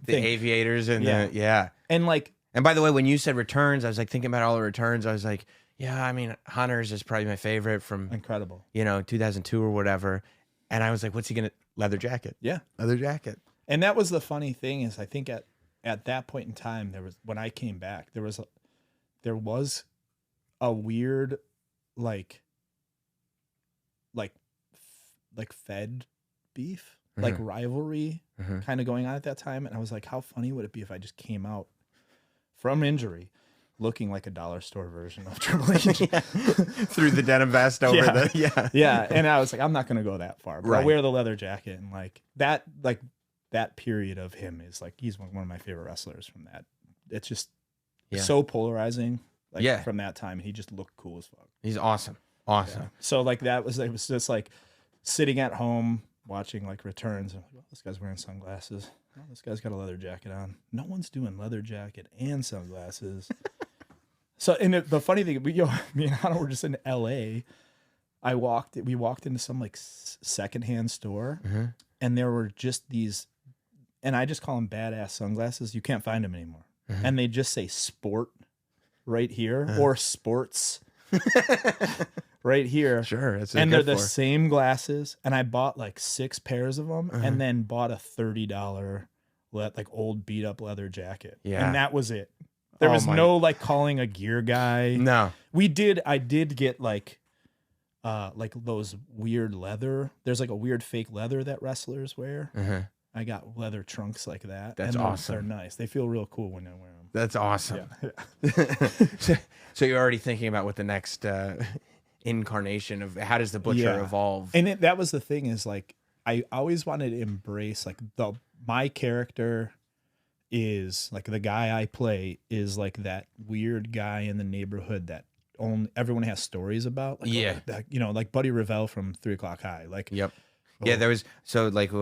aviators and And like, and by the way, when you said returns, I was like thinking about all the returns. I was like, yeah, I mean, Hunter's is probably my favorite from incredible, 2002 or whatever. And I was like, what's he going to, leather jacket? Yeah. Leather jacket. And that was the funny thing is I think at that point in time, when I came back, there was a weird, like Fed beef, like rivalry kind of going on at that time. And I was like, how funny would it be if I just came out from injury looking like a dollar store version of Triple H through the denim vest over yeah. And I was like, I'm not going to go that far, but right. I wear the leather jacket and like that period of him is like, he's one of my favorite wrestlers from that. It's just so polarizing. Like from that time, he just looked cool as fuck. He's awesome. Yeah. So like it was just like sitting at home watching like returns. And I'm like, well, this guy's wearing sunglasses. Oh, this guy's got a leather jacket on. No one's doing leather jacket and sunglasses. So, and the funny thing, me and Hannah were just in LA. We walked into some like secondhand store and there were just these, and I just call them badass sunglasses. You can't find them anymore. And they just say sport right here or sports right here. Sure. And they're the same glasses. And I bought like 6 pairs of them and then bought a $30 like old beat up leather jacket. Yeah. And that was it. There was no like calling a gear guy. No. I did get like those weird leather. There's like a weird fake leather that wrestlers wear. I got leather trunks like that. That's awesome. They're nice. They feel real cool when I wear them. That's awesome. Yeah. So you're already thinking about what the next incarnation of how does the Butcher evolve? And that was the thing is like, I always wanted to embrace like my character is like the guy I play is like that weird guy in the neighborhood that everyone has stories about. Like, like Buddy Revell from 3 O'Clock High. Like, yep. Yeah, there was like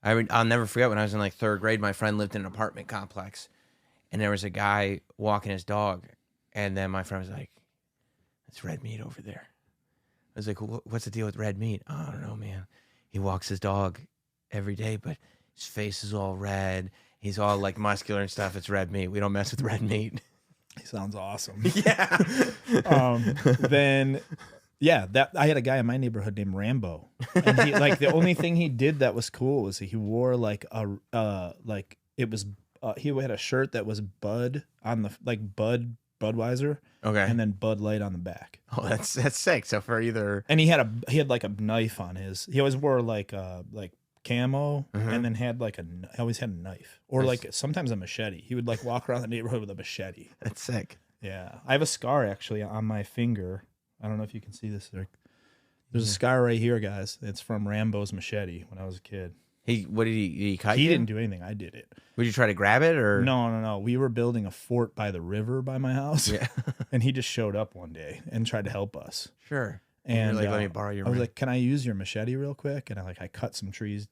I'll never forget when I was in like 3rd grade, my friend lived in an apartment complex and there was a guy walking his dog. And then my friend was like, it's red meat over there. I was like, what's the deal with red meat? Oh, I don't know, man. He walks his dog every day, but his face is all red. He's all like muscular and stuff. It's red meat. We don't mess with red meat. He sounds awesome. Yeah. Then, I had a guy in my neighborhood named Rambo, and he like the only thing he did that was cool was he wore like he had a shirt that was Bud on the Budweiser, okay, and then Bud Light on the back. Oh, that's sick. So for either, and he had like a knife on his. He always wore like camo, and then had like always had a knife or like sometimes a machete. He would like walk around the neighborhood with a machete. That's sick. Yeah, I have a scar actually on my finger. I don't know if you can see this. There's a scar right here, guys. It's from Rambo's machete when I was a kid. What did he cut? He didn't do anything. I did it. Would you try to grab it or? No. We were building a fort by the river by my house. Yeah. And he just showed up one day and tried to help us. Sure. And like, let me borrow your. I was like, can I use your machete real quick? And I cut some trees.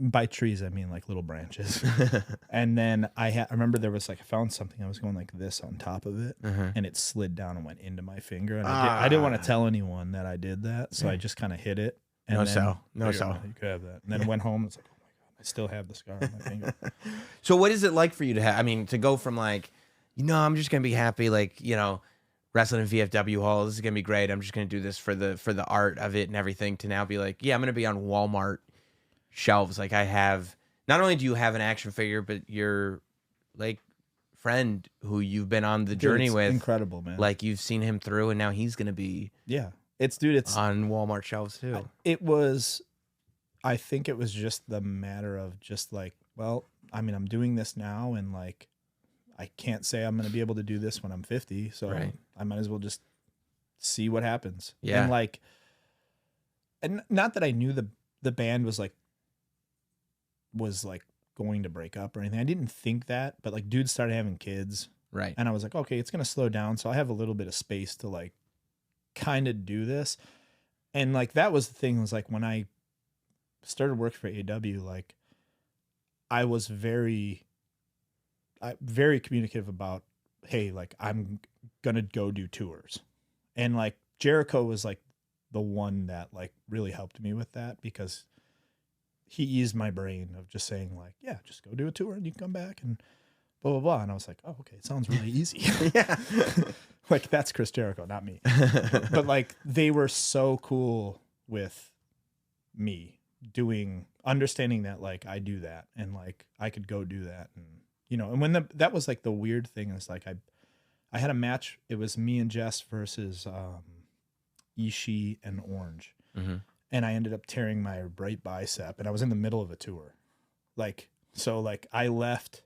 By trees, I mean like little branches. And then I remember there was like I found something. I was going like this on top of it, and it slid down and went into my finger. And I didn't want to tell anyone that I did that, so I just kind of hid it. And no then, cell. You could have that. And then went home. And it's like, oh my god, I still have the scar on my finger. So what is it like for you to have? I mean, to go from like, I'm just gonna be happy, like wrestling in VFW Hall. This is gonna be great. I'm just gonna do this for the art of it and everything. To now be like, yeah, I'm gonna be on Walmart shelves. Like I have, not only do you have an action figure, but your like friend who you've been on the journey with, incredible, man. Like you've seen him through, and now he's gonna be it's on Walmart shelves too. I think it was just the matter of just like, well, I mean, I'm doing this now, and like I can't say I'm gonna be able to do this when I'm 50, so I might as well just see what happens. Yeah, and not that I knew the band was like going to break up or anything. I didn't think that, but like dudes started having kids. Right. And I was like, okay, it's going to slow down. So I have a little bit of space to like kind of do this. And like, that was the thing, was like when I started working for AEW, like I was very communicative about, hey, like I'm going to go do tours. And like Jericho was like the one that like really helped me with that, because he eased my brain of just saying like, yeah, just go do a tour and you can come back and blah, blah, blah. And I was like, oh, okay, it sounds really easy. Yeah. Like that's Chris Jericho, not me. But like they were so cool with me understanding that like I do that and like I could go do that. And, you know, and when that was like the weird thing is like I had a match. It was me and Jess versus Ishii and Orange. Mm-hmm. And I ended up tearing my right bicep, and I was in the middle of a tour. Like, so like I left,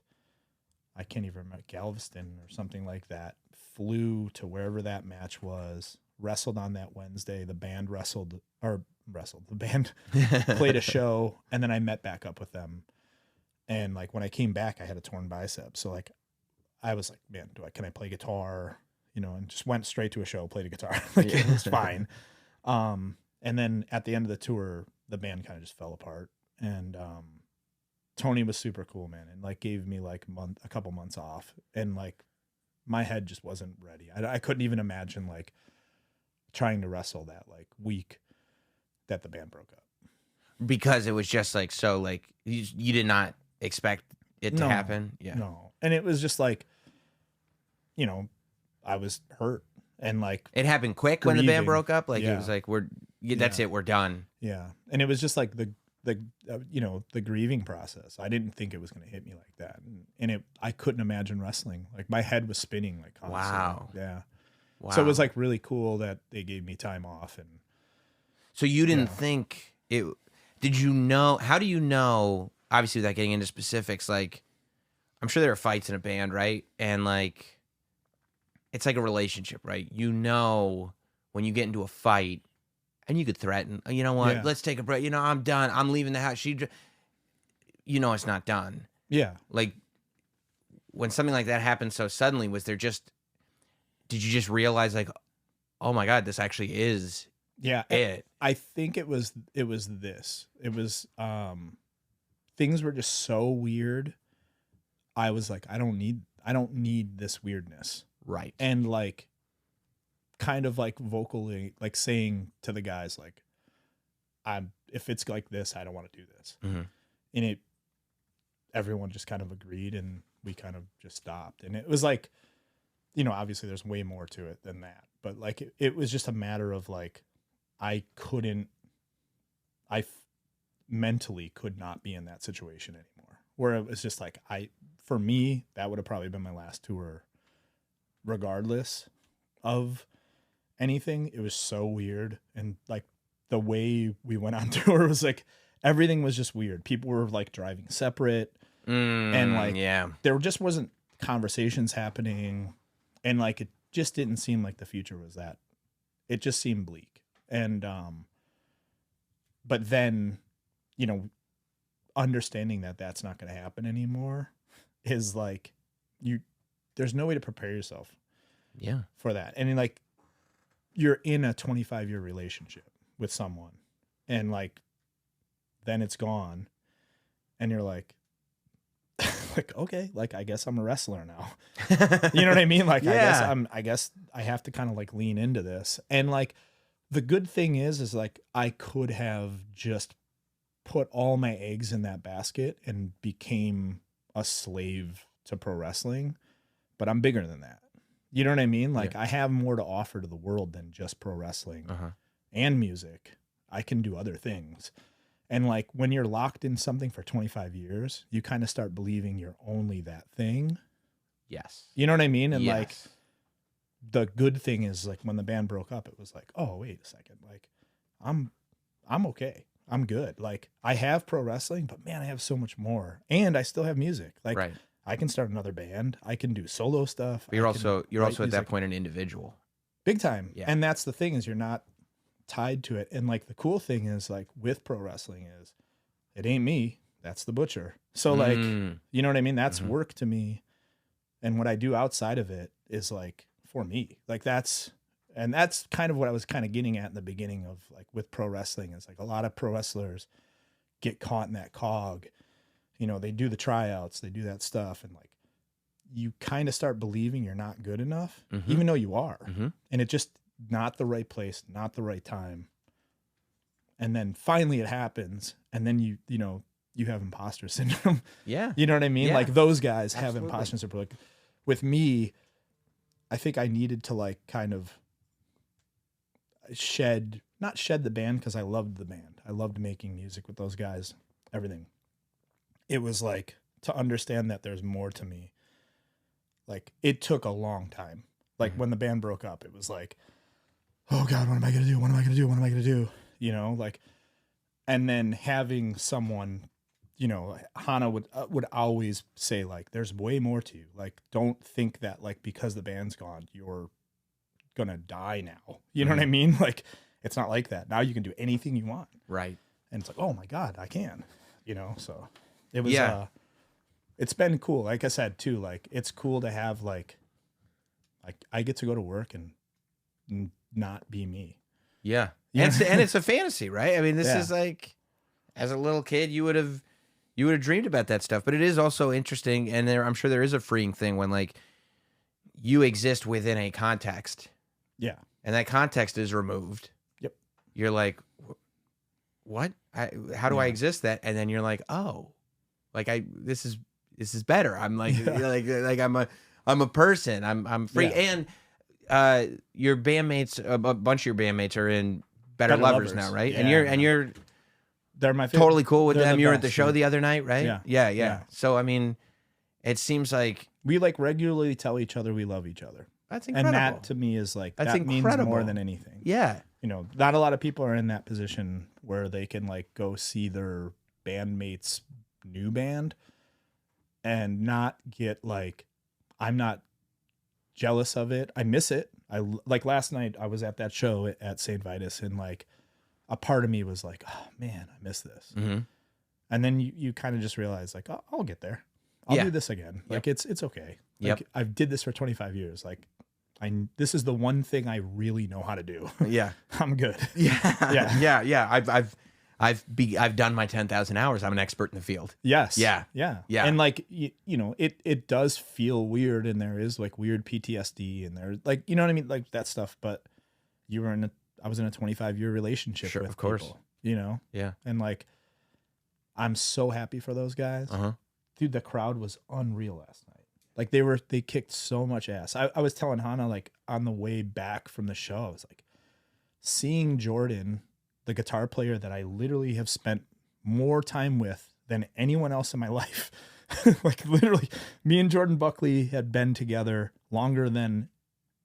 I can't even remember, Galveston or something like that, flew to wherever that match was, wrestled on that Wednesday. The band the band played a show, and then I met back up with them. And like when I came back, I had a torn bicep. So like I was like, man, can I play guitar? You know, and just went straight to a show, played a guitar. Like it was fine. And then at the end of the tour, the band kind of just fell apart. And Tony was super cool, man, and like gave me like a couple months off. And like my head just wasn't ready. I couldn't even imagine like trying to wrestle that like week that the band broke up. Because it was just like, so like you did not expect it to happen. Yeah. No. And it was just like, you know, I was hurt. And like it happened quick when the band broke up. Like it was like, that's it, we're done. Yeah. And it was just like the you know, the grieving process. I didn't think it was going to hit me like that. And I couldn't imagine wrestling. Like my head was spinning like constantly. Wow. Yeah. Wow. So it was like really cool that they gave me time off. And so you didn't think it, did you know, how do you know, obviously without getting into specifics, like I'm sure there are fights in a band, right? And like, it's like a relationship, right? You know, when you get into a fight and you could threaten, you know what, let's take a break. You know, I'm done. I'm leaving the house. You know, it's not done. Yeah. Like when something like that happened so suddenly, did you just realize like, oh my God, this actually is it? I think it was this. It was, things were just so weird. I was like, I don't need this weirdness. Right. And like, kind of like vocally, like saying to the guys, like, if it's like this, I don't want to do this. Mm-hmm. And everyone just kind of agreed, and we kind of just stopped. And it was like, you know, obviously there's way more to it than that, but like, it was just a matter of like, I mentally could not be in that situation anymore, where it was just like, for me, that would have probably been my last tour regardless of anything. It was so weird. And like the way we went on tour was like, everything was just weird. People were like driving separate, and like, there just wasn't conversations happening. And like, it just didn't seem like the future was that. It just seemed bleak. And, but then, you know, understanding that that's not going to happen anymore is like, there's no way to prepare yourself for that. And like, you're in a 25-year relationship with someone, and like, then it's gone, and you're like, okay, like, I guess I'm a wrestler now. You know what I mean? Like, I guess I have to kind of like lean into this. And like, the good thing is like, I could have just put all my eggs in that basket and became a slave to pro wrestling, but I'm bigger than that. You know what I mean? Like, I have more to offer to the world than just pro wrestling and music. I can do other things. And like, when you're locked in something for 25 years, you kind of start believing you're only that thing. Yes. You know what I mean? And like, the good thing is like, when the band broke up, it was like, oh, wait a second. Like, I'm okay. I'm good. Like, I have pro wrestling, but man, I have so much more, and I still have music. Like, I can start another band. I can do solo stuff. But you're also at that point an individual. Big time. Yeah. And that's the thing, is you're not tied to it. And like, the cool thing is like, with pro wrestling is, it ain't me. that's the Butcher. So like, you know what I mean? That's work to me. And what I do outside of it is like for me, like that's kind of what I was kind of getting at in the beginning of like with pro wrestling is like a lot of pro wrestlers get caught in that cog. You know, they do the tryouts, they do that stuff. And like, you kind of start believing you're not good enough, even though you are. And it just not the right place, not the right time. And then finally it happens. And then you have imposter syndrome. Yeah. You know what I mean? Yeah. Like those guys have Absolutely. imposter syndrome. Like with me, I think I needed to like kind of not shed the band because I loved the band. I loved making music with those guys, everything. It was like to understand that there's more to me. Like it took a long time. Like when the band broke up, it was like, oh God, what am I going to do? What am I going to do? What am I going to do? You know, like, and then having someone, you know, Hannah would always say like, there's way more to you. Like, don't think that like, because the band's gone, you're going to die now. You know what I mean? Like, it's not like that. Now you can do anything you want. Right. And it's like, oh my God, I can, you know? So it was, it's been cool. Like I said too, like it's cool to have like I get to go to work and not be me. Yeah. And it's a fantasy, right? I mean, this is like, as a little kid, you would have dreamed about that stuff, but it is also interesting. And I'm sure there is a freeing thing when like you exist within a context. Yeah. And that context is removed. Yep. You're like, what? How do I exist that? And then you're like, oh, like this is better. I'm like, like I'm a person. I'm free. Yeah. And your bandmates, a bunch of your bandmates are in Better Lovers now, right? Yeah. And you're they're my favorite. Totally cool with them. You were at the show the other night, right? Yeah. So I mean, it seems like we like regularly tell each other we love each other. That's incredible. And that to me is like that means more than anything. Yeah. You know, not a lot of people are in that position where they can like go see their bandmates' new band and not get like, I'm not jealous of it. I miss it. I like last night I was at that show at St. Vitus and like a part of me was like, oh man, I miss this. And then you kind of just realize like, oh, I'll get there. I'll do this again. Like it's okay. Like I've did this for 25 years. Like this is the one thing I really know how to do. Yeah. I'm good. Yeah. I've done my 10,000 hours. I'm an expert in the field. Yes. Yeah. And like, you know, it does feel weird and there is like weird PTSD and there like, you know what I mean? Like that stuff, but I was in a 25-year relationship with people, you know? Yeah. And like, I'm so happy for those guys. Dude, the crowd was unreal last night. Like they kicked so much ass. I was telling Hannah like on the way back from the show, I was like seeing Jordan, the guitar player that I literally have spent more time with than anyone else in my life. Like literally me and Jordan Buckley had been together longer than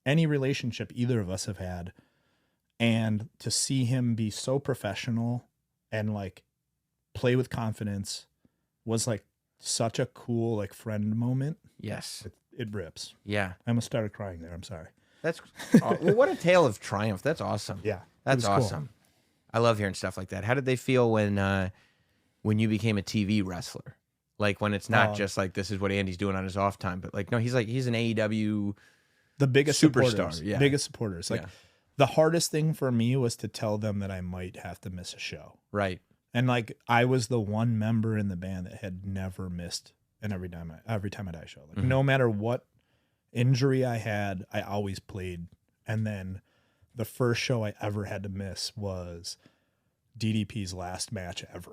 any relationship either of us have had. And to see him be so professional and like play with confidence was like such a cool like friend moment. Yes. It rips. Yeah. I almost started crying there. I'm sorry. That's well, what a tale of triumph. That's awesome. Yeah. That's awesome. Cool. I love hearing stuff like that. How did they feel when you became a TV wrestler? Like when it's not just like this is what Andy's doing on his off time, but like no, he's an AEW the biggest superstar. Supporters. Biggest supporters. Like the hardest thing for me was to tell them that I might have to miss a show. Right. And like I was the one member in the band that had never missed an Every Time I Die show. Like no matter what injury I had, I always played. And then the first show I ever had to miss was DDP's last match ever.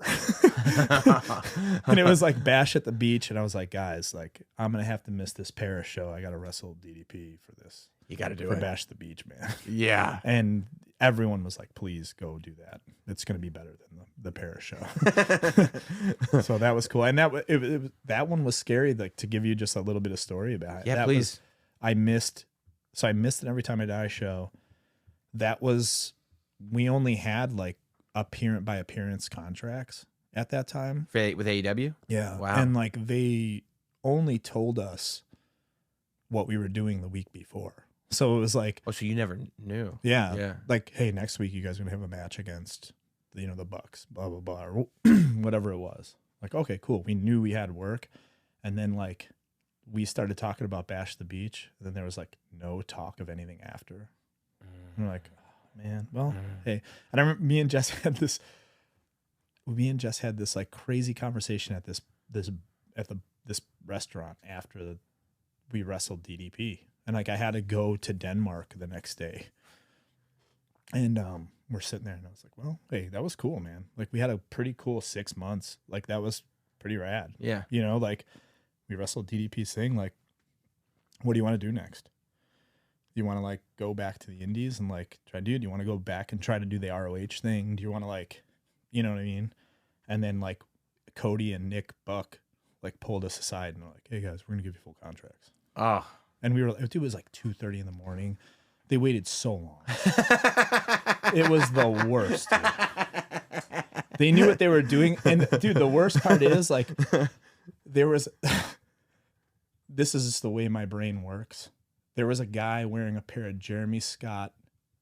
And it was like Bash at the Beach. And I was like, guys, like I'm going to have to miss this Paris show. I got to wrestle DDP for this. You got to do it. For Bash at the Beach, man. Yeah. And everyone was like, please go do that. It's going to be better than the Paris show. So that was cool. And that one was scary, like to give you just a little bit of story about it. Yeah, please. I missed an Every Time I Die show. We only had like appearance by appearance contracts at that time. With AEW? Yeah. Wow. And like they only told us what we were doing the week before. So it was like, oh, so you never knew. Yeah. Yeah. Like, hey, next week you guys are going to have a match against, the Bucks, blah, blah, blah, or whatever it was. Like, okay, cool. We knew we had work. And then like we started talking about Bash the Beach. And then there was like no talk of anything after. And we're like, oh, man, well, hey. And I remember me and Jess had this like crazy conversation at this restaurant after we wrestled DDP. And like I had to go to Denmark the next day. And we're sitting there and I was like, well, hey, that was cool, man. Like we had a pretty cool 6 months. Like that was pretty rad. Yeah. You know, like we wrestled DDP's thing. Like, what do you want to do next? Do you want to like go back to the indies and like try to do? Do you want to go back and try to do the ROH thing? Do you want to like, you know what I mean? And then like Cody and Nick Buck like pulled us aside and were like, hey guys, we're gonna give you full contracts. Oh. And we were, it was like 2:30 in the morning. They waited so long. It was the worst. Dude. They knew what they were doing. And dude, the worst part is like, there was, this is just the way my brain works. There was a guy wearing a pair of Jeremy Scott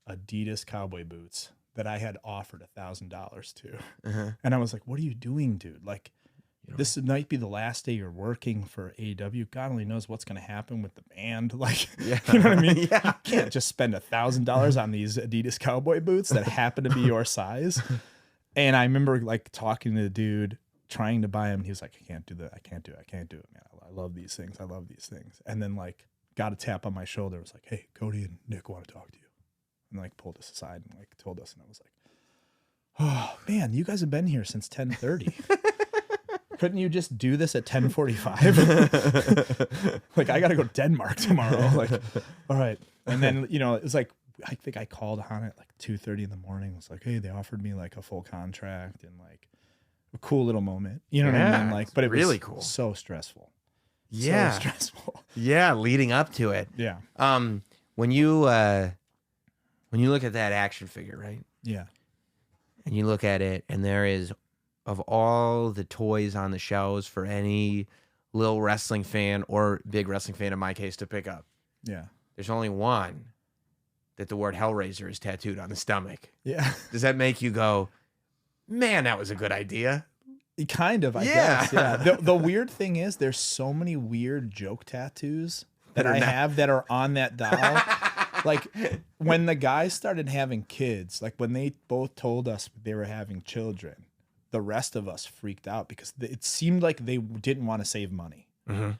Adidas cowboy boots that I had offered $1,000 to. And I was like, what are you doing, dude? Like, this might be the last day you're working for AEW. God only knows what's going to happen with the band. Like, you know what I mean? Yeah. You can't just spend $1,000 on these Adidas cowboy boots that happen to be your size. And I remember like talking to the dude, trying to buy him. And he was like, I can't do that. I can't do it, man. I love these things. I love these things. And then like got a tap on my shoulder. It was like, hey, Cody and Nick want to talk to you. And like pulled us aside and like told us. And I was like, oh man, you guys have been here since 10:30. Couldn't you just do this at 10:45? Like, I got to go to Denmark tomorrow. Like, all right. And then, you know, it was like, I think I called on it like 2:30 in the morning. It was like, hey, they offered me like a full contract and like a cool little moment. You know what I mean? Like, but it really was cool. So stressful. Yeah. So stressful. Yeah. Leading up to it. Yeah. When you look at that action figure, right? Yeah. And you look at it and there is, of all the toys on the shelves for any little wrestling fan or big wrestling fan in my case to pick up. Yeah. There's only one that the word Hellraiser is tattooed on the stomach. Yeah. Does that make you go, man, that was a good idea? Kind of, I guess. Yeah. The weird thing is there's so many weird joke tattoos that I have that are on that doll. Like when the guys started having kids, like when they both told us they were having children, the rest of us freaked out because it seemed like they didn't want to save money. Mm-hmm.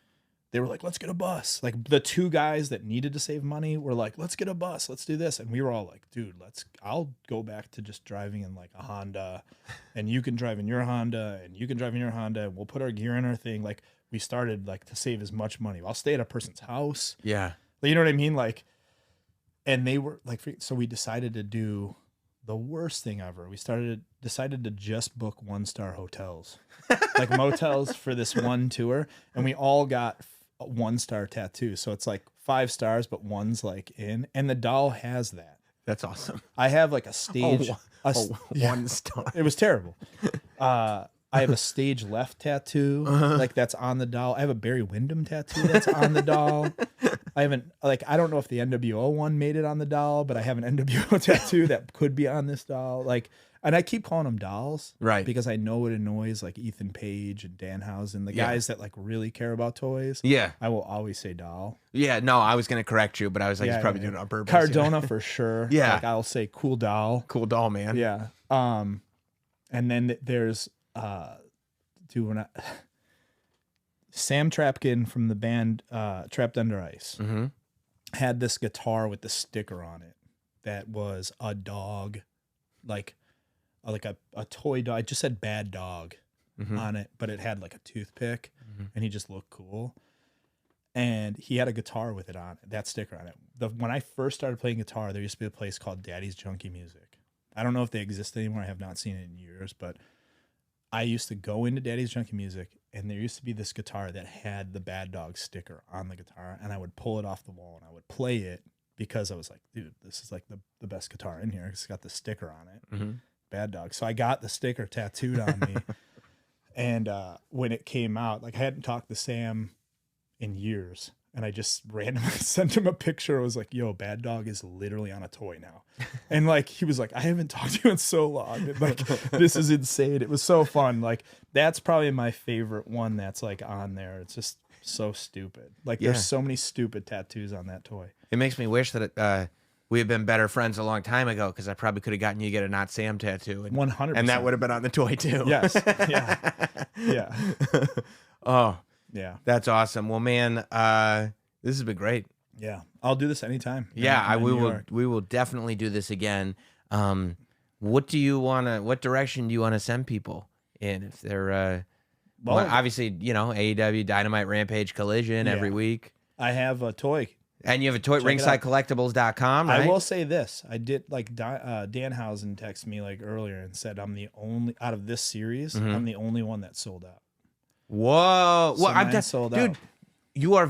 They were like, let's get a bus. Like the two guys that needed to save money were like, let's get a bus. Let's do this. And we were all like, dude, I'll go back to just driving in like a Honda and you can drive in your Honda and you can drive in your Honda. And we'll put our gear in our thing. Like we started like to save as much money. I'll stay at a person's house. Yeah. You know what I mean? Like, and they were like, so we decided to do the worst thing ever. We decided to just book 1-star hotels, like motels for this one tour. And we all got 1-star tattoos. So it's like 5 stars, but one's like in, and the doll has that. That's awesome. I have like a stage, 1 star. It was terrible. I have a stage left tattoo, like that's on the doll. I have a Barry Windham tattoo that's on the doll. I haven't, like, I don't know if the NWO one made it on the doll, but I have an NWO tattoo that could be on this doll. Like, and I keep calling them dolls, right? Because I know it annoys like Ethan Page and Danhausen, the guys that like really care about toys. Yeah, I will always say doll. Yeah, no, I was gonna correct you, but I was like, he's probably doing it on purpose. Cardona for sure. Yeah, like I'll say cool doll, man. Yeah. And then there's Sam Trapkin from the band Trapped Under Ice had this guitar with the sticker on it that was a dog, like a toy dog. It just said bad dog on it, but it had like a toothpick and he just looked cool. And he had a guitar with it on it, that sticker on it. When I first started playing guitar, there used to be a place called Daddy's Junkie Music. I don't know if they exist anymore. I have not seen it in years, but I used to go into Daddy's Junkie Music, and there used to be this guitar that had the Bad Dog sticker on the guitar, and I would pull it off the wall, and I would play it because I was like, dude, this is like the best guitar in here. It's got the sticker on it, Bad Dog. So I got the sticker tattooed on me, and when it came out, like I hadn't talked to Sam in years, and I just randomly sent him a picture. I was like, yo, Bad Dog is literally on a toy now. And like, he was like, I haven't talked to you in so long. And like, this is insane. It was so fun. Like, that's probably my favorite one that's like on there. It's just so stupid. Like, there's so many stupid tattoos on that toy. It makes me wish that we had been better friends a long time ago, because I probably could have gotten you to get a Notsam tattoo. And, 100%. And that would have been on the toy too. Yes. Yeah. Yeah. Oh, Yeah. that's awesome. Well, man, this has been great. Yeah. I'll do this anytime. Yeah, we will definitely do this again. What direction do you want to send people in? If they're well, obviously, AEW, Dynamite, Rampage, Collision every week. I have a toy. And you have a toy, ringsidecollectibles.com, right? I will say this. I did, like, Danhausen texted me like earlier and said I'm the only, out of this series, I'm the only one that sold out. Whoa. So well, I'm sold dude, out. You are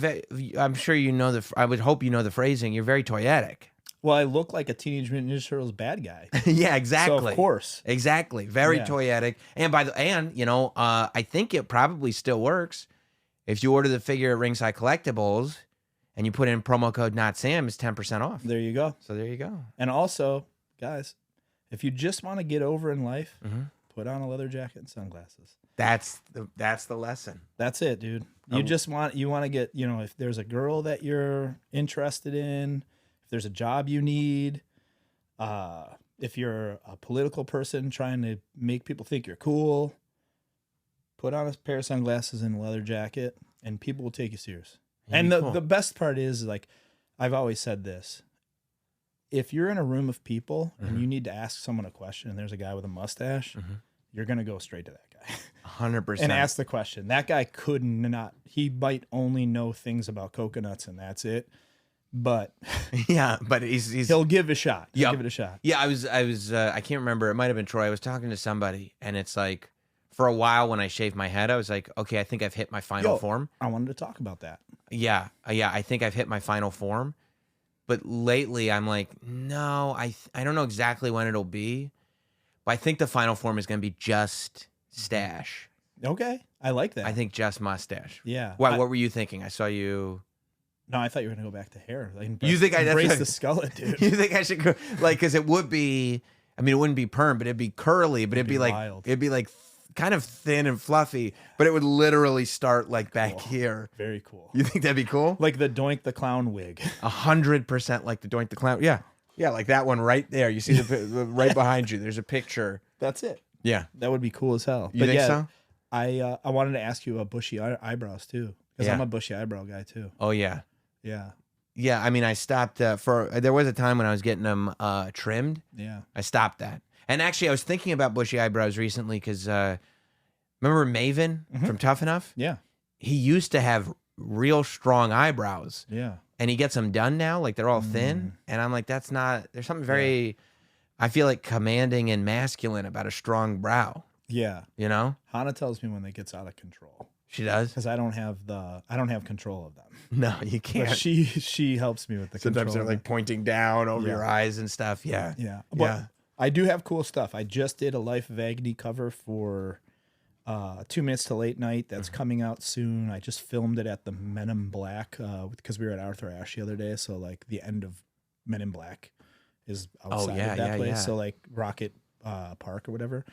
I'm sure you know I would hope you know the phrasing. You're very toyetic. Well, I look like a Teenage Mutant Ninja Turtles bad guy. Yeah, exactly. So of course. Exactly. Very toyetic. And I think it probably still works. If you order the figure at Ringside Collectibles and you put in promo code NotSam, it's 10% off. There you go. So there you go. And also, guys, if you just want to get over in life, put on a leather jacket and sunglasses. That's the lesson. That's it, dude. You want to get, if there's a girl that you're interested in, if there's a job you need, if you're a political person trying to make people think you're cool, put on a pair of sunglasses and a leather jacket and people will take you serious. And the best part is, like, I've always said this. If you're in a room of people and you need to ask someone a question and there's a guy with a mustache, you're going to go straight to that guy. 100%. And ask the question. That guy he might only know things about coconuts and that's it. But yeah, but he'll give it a shot. He'll give it a shot. Yeah, I was I can't remember. It might have been Troy. I was talking to somebody and it's like, for a while when I shaved my head, I was like, okay, I think I've hit my final form. I wanted to talk about that. Yeah, I think I've hit my final form. But lately, I'm like, no, I don't know exactly when it'll be. But I think the final form is going to be just stash. Okay, I like that. I think just mustache. Yeah. Why? What were you thinking? I saw you. No, I thought you were going to go back to hair. You think embrace the skullet, dude? You think I should go because it would be? I mean, it wouldn't be perm, but it'd be curly. But it'd be like wild. It'd be like kind of thin and fluffy, but it would literally start like back here. Very cool. You think that'd be cool? Like the Doink the Clown wig. 100% like the Doink the Clown. Yeah. Yeah, like that one right there. You see the right behind you. There's a picture. That's it. Yeah. That would be cool as hell. You think so? I wanted to ask you about bushy eyebrows too. Because I'm a bushy eyebrow guy too. Oh, yeah. Yeah. Yeah, I mean, I stopped there was a time when I was getting them trimmed. Yeah. I stopped that. And actually, I was thinking about bushy eyebrows recently because remember Maven from Tough Enough? Yeah. He used to have real strong eyebrows. Yeah. And he gets them done now, like they're all thin. And I'm like, there's something very, I feel like commanding and masculine about a strong brow. Yeah. You know? Hannah tells me when it gets out of control. She does? Because I don't have control of them. No, you can't. But she helps me with the control. Sometimes they're like pointing down over your eyes and stuff. Yeah. Yeah. But I do have cool stuff. I just did a Life of Agony cover for 2 Minutes to Late Night. That's coming out soon. I just filmed it at the Men in Black because we were at Arthur Ashe the other day. So like the end of Men in Black is outside of that place. Yeah. So like Rocket Park or whatever.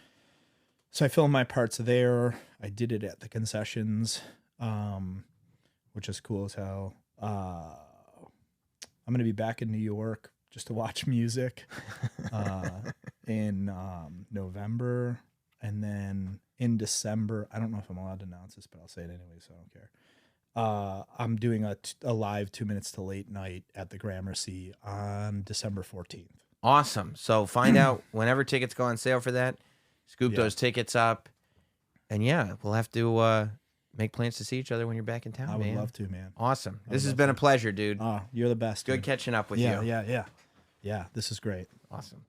So I filmed my parts there. I did it at the concessions, which is cool as hell. I'm going to be back in New York just to watch music in November. And then in December, I don't know if I'm allowed to announce this, but I'll say it anyway, so I don't care. I'm doing a live 2 Minutes to Late Night at the Gramercy on December 14th. Awesome. So find out whenever tickets go on sale for that. Scoop those tickets up. And yeah, we'll have to make plans to see each other when you're back in town, man. I would love to, man. Awesome. This has been a pleasure, dude. Oh, you're the best. Good catching up with you. Yeah. This is great. Awesome.